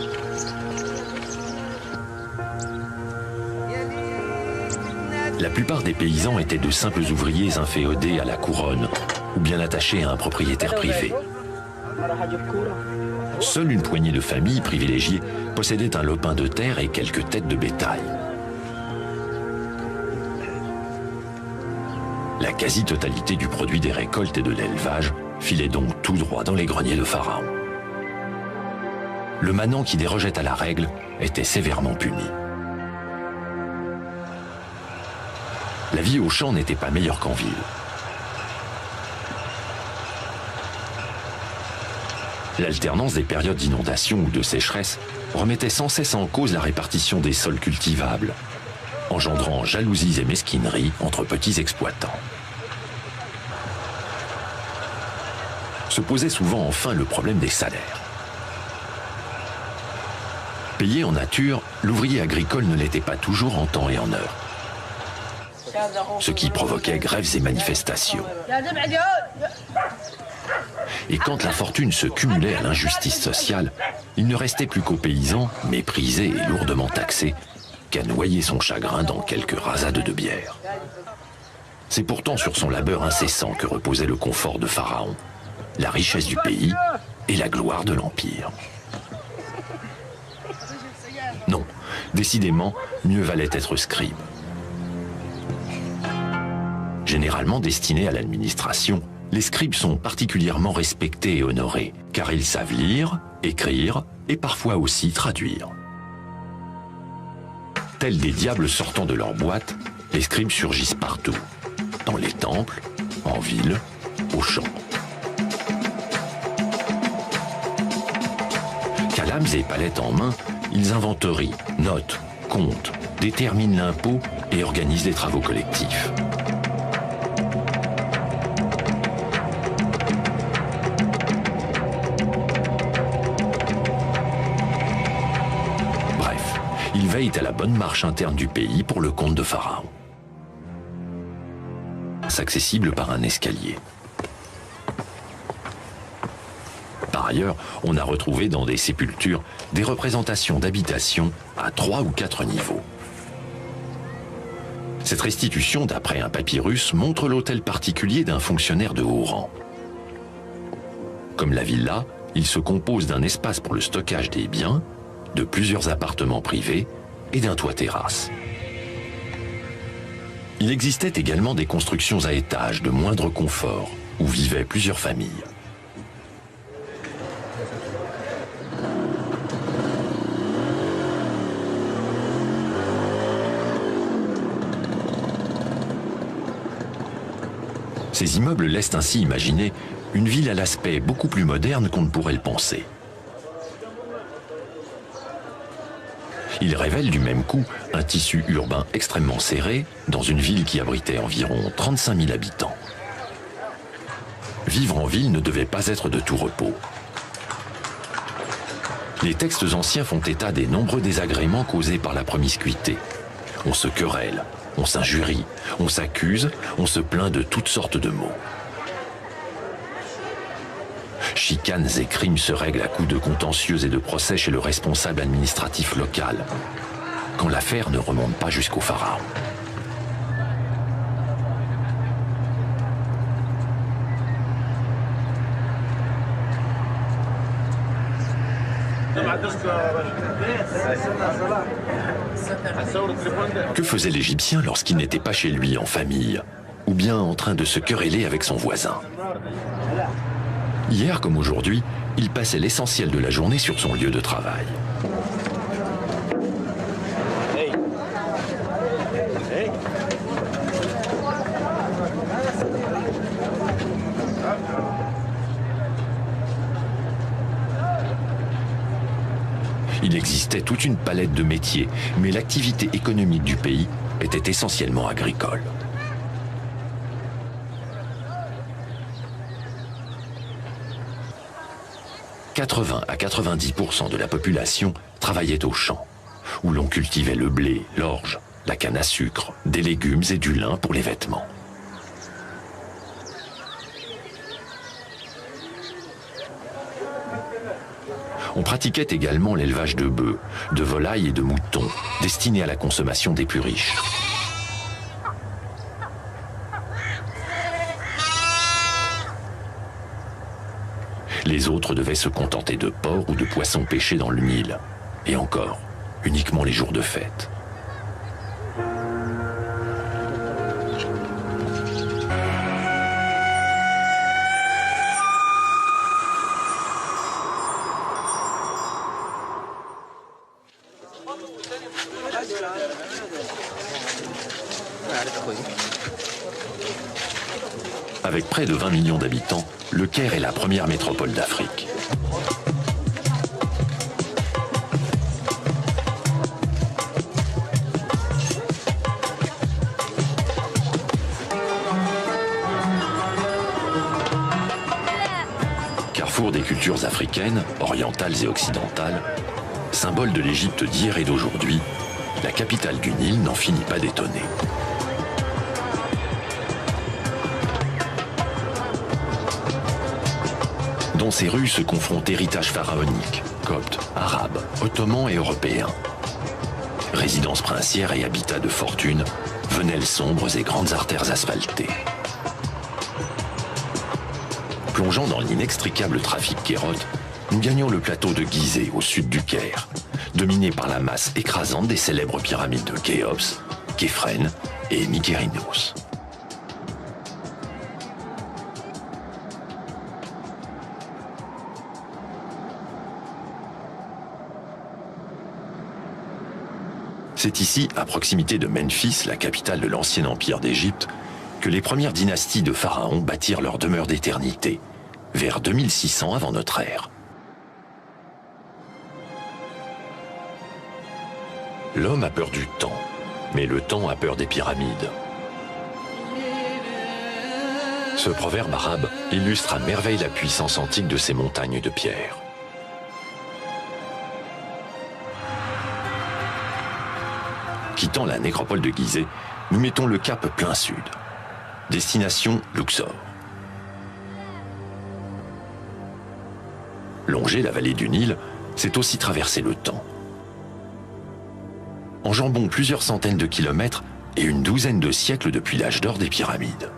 Speaker 1: La plupart des paysans étaient de simples ouvriers inféodés à la couronne ou bien attachés à un propriétaire privé. Seule une poignée de familles privilégiées possédait un lopin de terre et quelques têtes de bétail. La quasi-totalité du produit des récoltes et de l'élevage filait donc tout droit dans les greniers de Pharaon. Le manant qui dérogeait à la règle était sévèrement puni. La vie au champ n'était pas meilleure qu'en ville. L'alternance des périodes d'inondation ou de sécheresse remettait sans cesse en cause la répartition des sols cultivables, engendrant jalousies et mesquineries entre petits exploitants. Se posait souvent enfin le problème des salaires. Payé en nature, l'ouvrier agricole ne l'était pas toujours en temps et en heure, ce qui provoquait grèves et manifestations. Et quand la fortune se cumulait à l'injustice sociale, il ne restait plus qu'aux paysans, méprisés et lourdement taxés, qu'à noyer son chagrin dans quelques rasades de bière. C'est pourtant sur son labeur incessant que reposait le confort de Pharaon, la richesse du pays et la gloire de l'Empire. Non, décidément, mieux valait être scribe. Généralement destinés à l'administration, les scribes sont particulièrement respectés et honorés, car ils savent lire, écrire et parfois aussi traduire. Tels des diables sortant de leur boîte, les scribes surgissent partout, dans les temples, en ville, aux champs. Calames et palettes en main, ils inventorient, notent, comptent, déterminent l'impôt et organisent les travaux collectifs. Bref, ils veillent à la bonne marche interne du pays pour le compte de Pharaon. Accessible par un escalier. Par ailleurs, on a retrouvé dans des sépultures des représentations d'habitations à 3 ou 4 niveaux. Cette restitution, d'après un papyrus, montre l'hôtel particulier d'un fonctionnaire de haut rang. Comme la villa, il se compose d'un espace pour le stockage des biens, de plusieurs appartements privés et d'un toit-terrasse. Il existait également des constructions à étages de moindre confort, où vivaient plusieurs familles. Ces immeubles laissent ainsi imaginer une ville à l'aspect beaucoup plus moderne qu'on ne pourrait le penser. Il révèle du même coup un tissu urbain extrêmement serré dans une ville qui abritait environ 35 000 habitants. Vivre en ville ne devait pas être de tout repos. Les textes anciens font état des nombreux désagréments causés par la promiscuité. On se querelle, on s'injurie, on s'accuse, on se plaint de toutes sortes de maux. Chicanes et crimes se règlent à coups de contentieux et de procès chez le responsable administratif local, quand l'affaire ne remonte pas jusqu'au pharaon. Que faisait l'Égyptien lorsqu'il n'était pas chez lui en famille, ou bien en train de se quereller avec son voisin? Hier comme aujourd'hui, il passait l'essentiel de la journée sur son lieu de travail. Il existait toute une palette de métiers, mais l'activité économique du pays était essentiellement agricole. « 80 à 90% de la population travaillait aux champs, où l'on cultivait le blé, l'orge, la canne à sucre, des légumes et du lin pour les vêtements. On pratiquait également l'élevage de bœufs, de volailles et de moutons, destinés à la consommation des plus riches. Les autres devaient se contenter de porcs ou de poissons pêchés dans le Nil. Et encore, uniquement les jours de fête. Avec près de 20 millions d'habitants, le Caire est la première métropole d'Afrique. Carrefour des cultures africaines, orientales et occidentales, symbole de l'Égypte d'hier et d'aujourd'hui, la capitale du Nil n'en finit pas d'étonner. Dans ces rues se confrontent héritage pharaonique, copte, arabe, ottoman et européen. Résidences princières et habitats de fortune, venelles sombres et grandes artères asphaltées. Plongeant dans l'inextricable trafic kérote, nous gagnons le plateau de Gizeh au sud du Caire, dominé par la masse écrasante des célèbres pyramides de Khéops, Képhren et Mykérinos. C'est ici, à proximité de Memphis, la capitale de l'ancien empire d'Égypte, que les premières dynasties de pharaons bâtirent leur demeure d'éternité, vers 2600 avant notre ère. L'homme a peur du temps, mais le temps a peur des pyramides. Ce proverbe arabe illustre à merveille la puissance antique de ces montagnes de pierre. Quittant la nécropole de Gizeh, nous mettons le cap plein sud. Destination Luxor. Longer la vallée du Nil, c'est aussi traverser le temps. Enjambons plusieurs centaines de kilomètres et une douzaine de siècles depuis l'âge d'or des pyramides.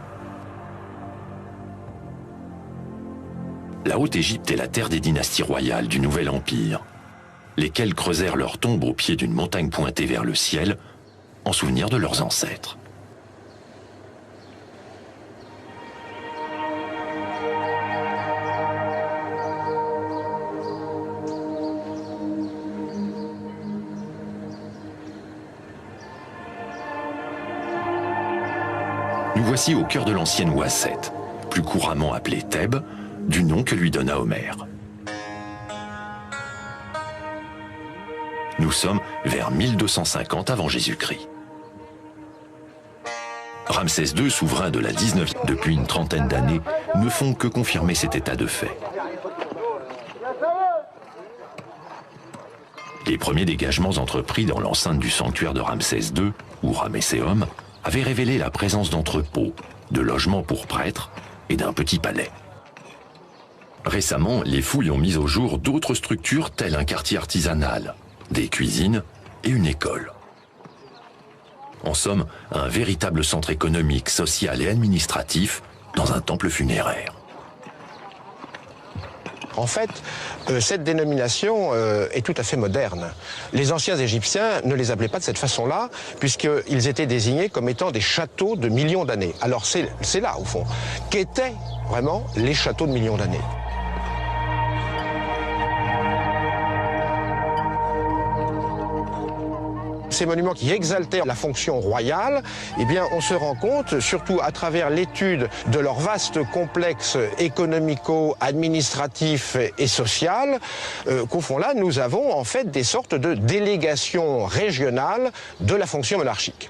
Speaker 1: La Haute-Égypte est la terre des dynasties royales du Nouvel Empire, lesquelles creusèrent leurs tombes au pied d'une montagne pointée vers le ciel, en souvenir de leurs ancêtres. Nous voici au cœur de l'ancienne Ouaset, plus couramment appelée Thèbes, du nom que lui donna Homère. Nous sommes vers 1250 avant Jésus-Christ. Ramsès II, souverain de la 19e depuis une trentaine d'années, ne font que confirmer cet état de fait. Les premiers dégagements entrepris dans l'enceinte du sanctuaire de Ramsès II, ou Ramesséum, avaient révélé la présence d'entrepôts, de logements pour prêtres et d'un petit palais. Récemment, les fouilles ont mis au jour d'autres structures telles un quartier artisanal, des cuisines et une école. En somme, un véritable centre économique, social et administratif dans un temple funéraire.
Speaker 2: En fait, cette dénomination est tout à fait moderne. Les anciens Égyptiens ne les appelaient pas de cette façon-là, puisqu'ils étaient désignés comme étant des châteaux de millions d'années. Alors c'est là, au fond, qu'étaient vraiment les châteaux de millions d'années. Ces monuments qui exaltaient la fonction royale, eh bien, on se rend compte, surtout à travers l'étude de leur vaste complexe économico-administratif et social, qu'au fond là, nous avons en fait des sortes de délégations régionales de la fonction monarchique.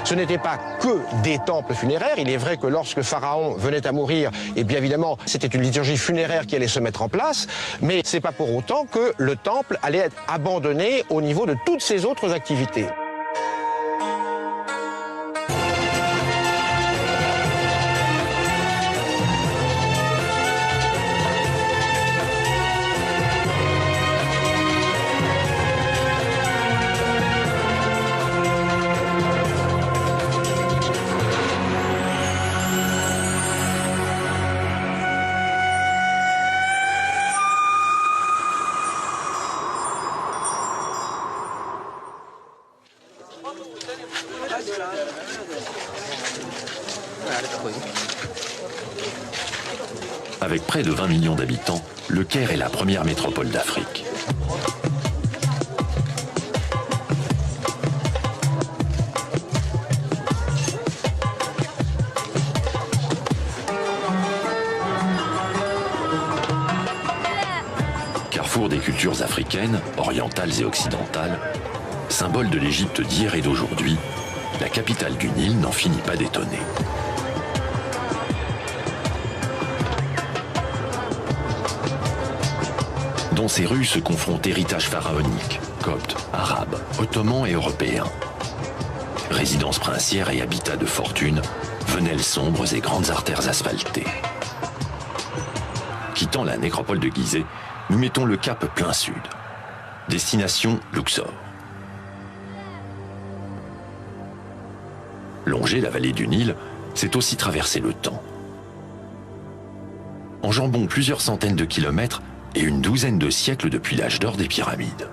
Speaker 2: Ce n'était pas que des temples funéraires. Il est vrai que lorsque Pharaon venait à mourir, et bien évidemment, c'était une liturgie funéraire qui allait se mettre en place, mais c'est pas pour autant que le temple allait être abandonné au niveau de toutes ses autres activités.
Speaker 1: Avec près de 20 millions d'habitants, le Caire est la première métropole d'Afrique. Carrefour des cultures africaines, orientales et occidentales, symbole de l'Égypte d'hier et d'aujourd'hui, la capitale du Nil n'en finit pas d'étonner. Dans ces rues se confrontent héritage pharaonique, copte, arabe, ottoman et européen. Résidences princières et habitats de fortune, venelles sombres et grandes artères asphaltées. Quittant la nécropole de Gizeh, nous mettons le cap plein sud. Destination Luxor. Longer la vallée du Nil, c'est aussi traverser le temps. Enjambons plusieurs centaines de kilomètres et une douzaine de siècles depuis l'âge d'or des pyramides.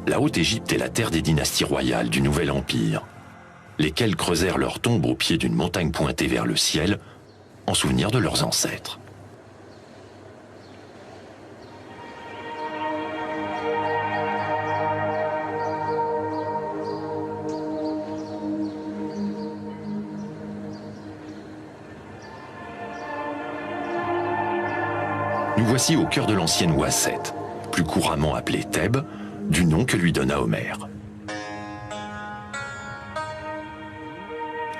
Speaker 1: La Haute-Égypte est la terre des dynasties royales du Nouvel Empire, lesquelles creusèrent leurs tombes au pied d'une montagne pointée vers le ciel, en souvenir de leurs ancêtres. Nous voici au cœur de l'ancienne Ouasset, plus couramment appelée Thèbes, du nom que lui donna Homère.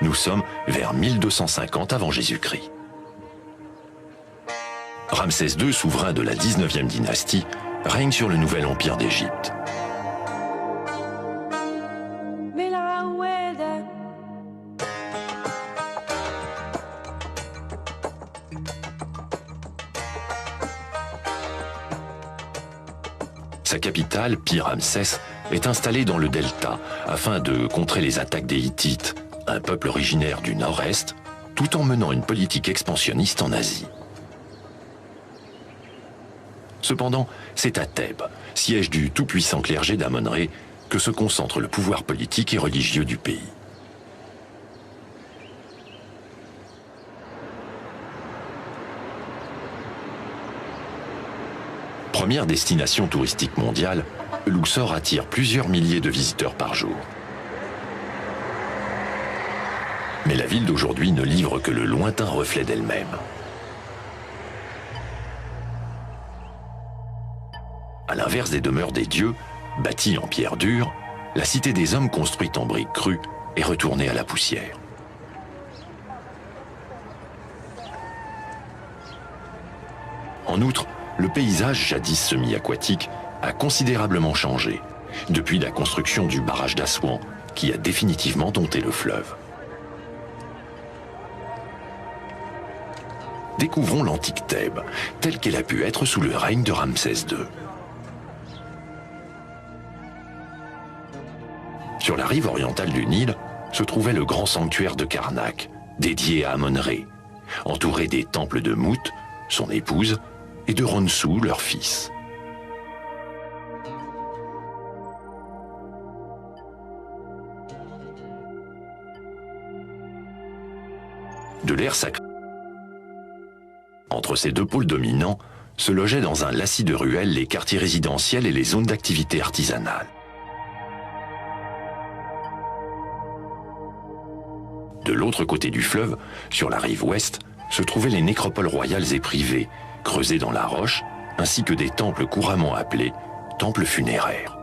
Speaker 1: Nous sommes vers 1250 avant Jésus-Christ. Ramsès II, souverain de la 19e dynastie, règne sur le nouvel empire d'Égypte. Sa capitale, Pi-Ramsès, est installée dans le delta afin de contrer les attaques des Hittites, un peuple originaire du nord-est, tout en menant une politique expansionniste en Asie. Cependant, c'est à Thèbes, siège du tout-puissant clergé d'Amon-Ré, que se concentre le pouvoir politique et religieux du pays. Première destination touristique mondiale, Luxor attire plusieurs milliers de visiteurs par jour. Mais la ville d'aujourd'hui ne livre que le lointain reflet d'elle-même. À l'inverse des demeures des dieux, bâties en pierre dure, la cité des hommes construite en briques crues est retournée à la poussière. En outre, le paysage jadis semi-aquatique a considérablement changé depuis la construction du barrage d'Assouan qui a définitivement dompté le fleuve. Découvrons l'antique Thèbes, telle qu'elle a pu être sous le règne de Ramsès II. Sur la rive orientale du Nil se trouvait le grand sanctuaire de Karnak, dédié à Amon-Ré, entouré des temples de Mout, son épouse, et de Ronsou, leur fils. De l'ère sacrée. Entre ces deux pôles dominants se logeaient dans un lacis de ruelles les quartiers résidentiels et les zones d'activité artisanale. De l'autre côté du fleuve, sur la rive ouest, se trouvaient les nécropoles royales et privées, creusées dans la roche, ainsi que des temples couramment appelés temples funéraires.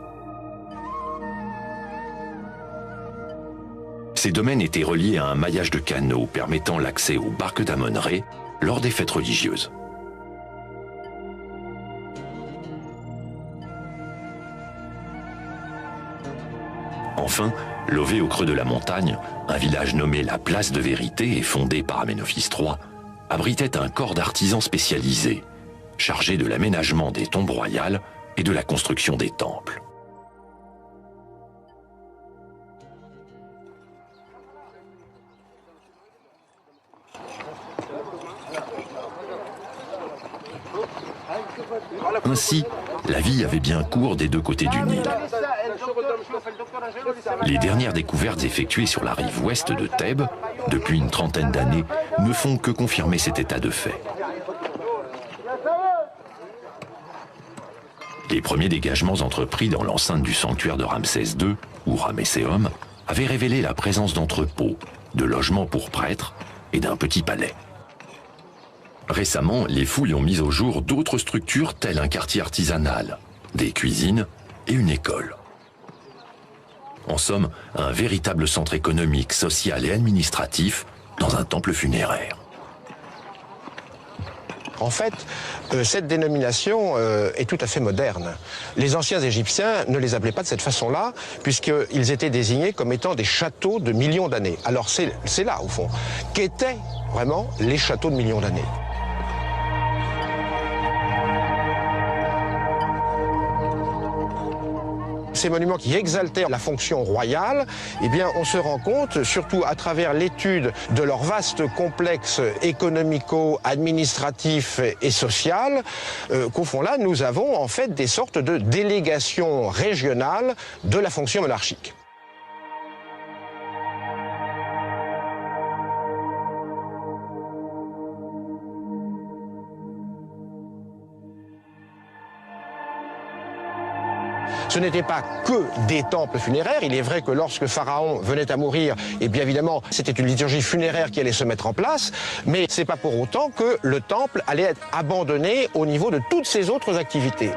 Speaker 1: Ces domaines étaient reliés à un maillage de canaux permettant l'accès aux barques d'Amon-Ré lors des fêtes religieuses. Enfin, lové au creux de la montagne, un village nommé la Place de Vérité et fondé par Amenophis III, abritait un corps d'artisans spécialisés, chargé de l'aménagement des tombes royales et de la construction des temples. Ainsi, la vie avait bien cours des deux côtés du Nil. Les dernières découvertes effectuées sur la rive ouest de Thèbes, depuis une trentaine d'années, ne font que confirmer cet état de fait. Les premiers dégagements entrepris dans l'enceinte du sanctuaire de Ramsès II, ou Ramesséum, avaient révélé la présence d'entrepôts, de logements pour prêtres et d'un petit palais. Récemment, les fouilles ont mis au jour d'autres structures telles un quartier artisanal, des cuisines et une école. En somme, un véritable centre économique, social et administratif dans un temple funéraire.
Speaker 2: En fait, cette dénomination est tout à fait moderne. Les anciens Égyptiens ne les appelaient pas de cette façon-là, puisqu'ils étaient désignés comme étant des châteaux de millions d'années. Alors c'est là, au fond, qu'étaient vraiment les châteaux de millions d'années. Ces monuments qui exaltèrent la fonction royale, eh bien, on se rend compte, surtout à travers l'étude de leur vaste complexe économico-administratif et social, qu'au fond là, nous avons en fait des sortes de délégations régionales de la fonction monarchique. Ce n'était pas que des temples funéraires. Il est vrai que lorsque Pharaon venait à mourir, et bien évidemment, c'était une liturgie funéraire qui allait se mettre en place, mais c'est pas pour autant que le temple allait être abandonné au niveau de toutes ses autres activités.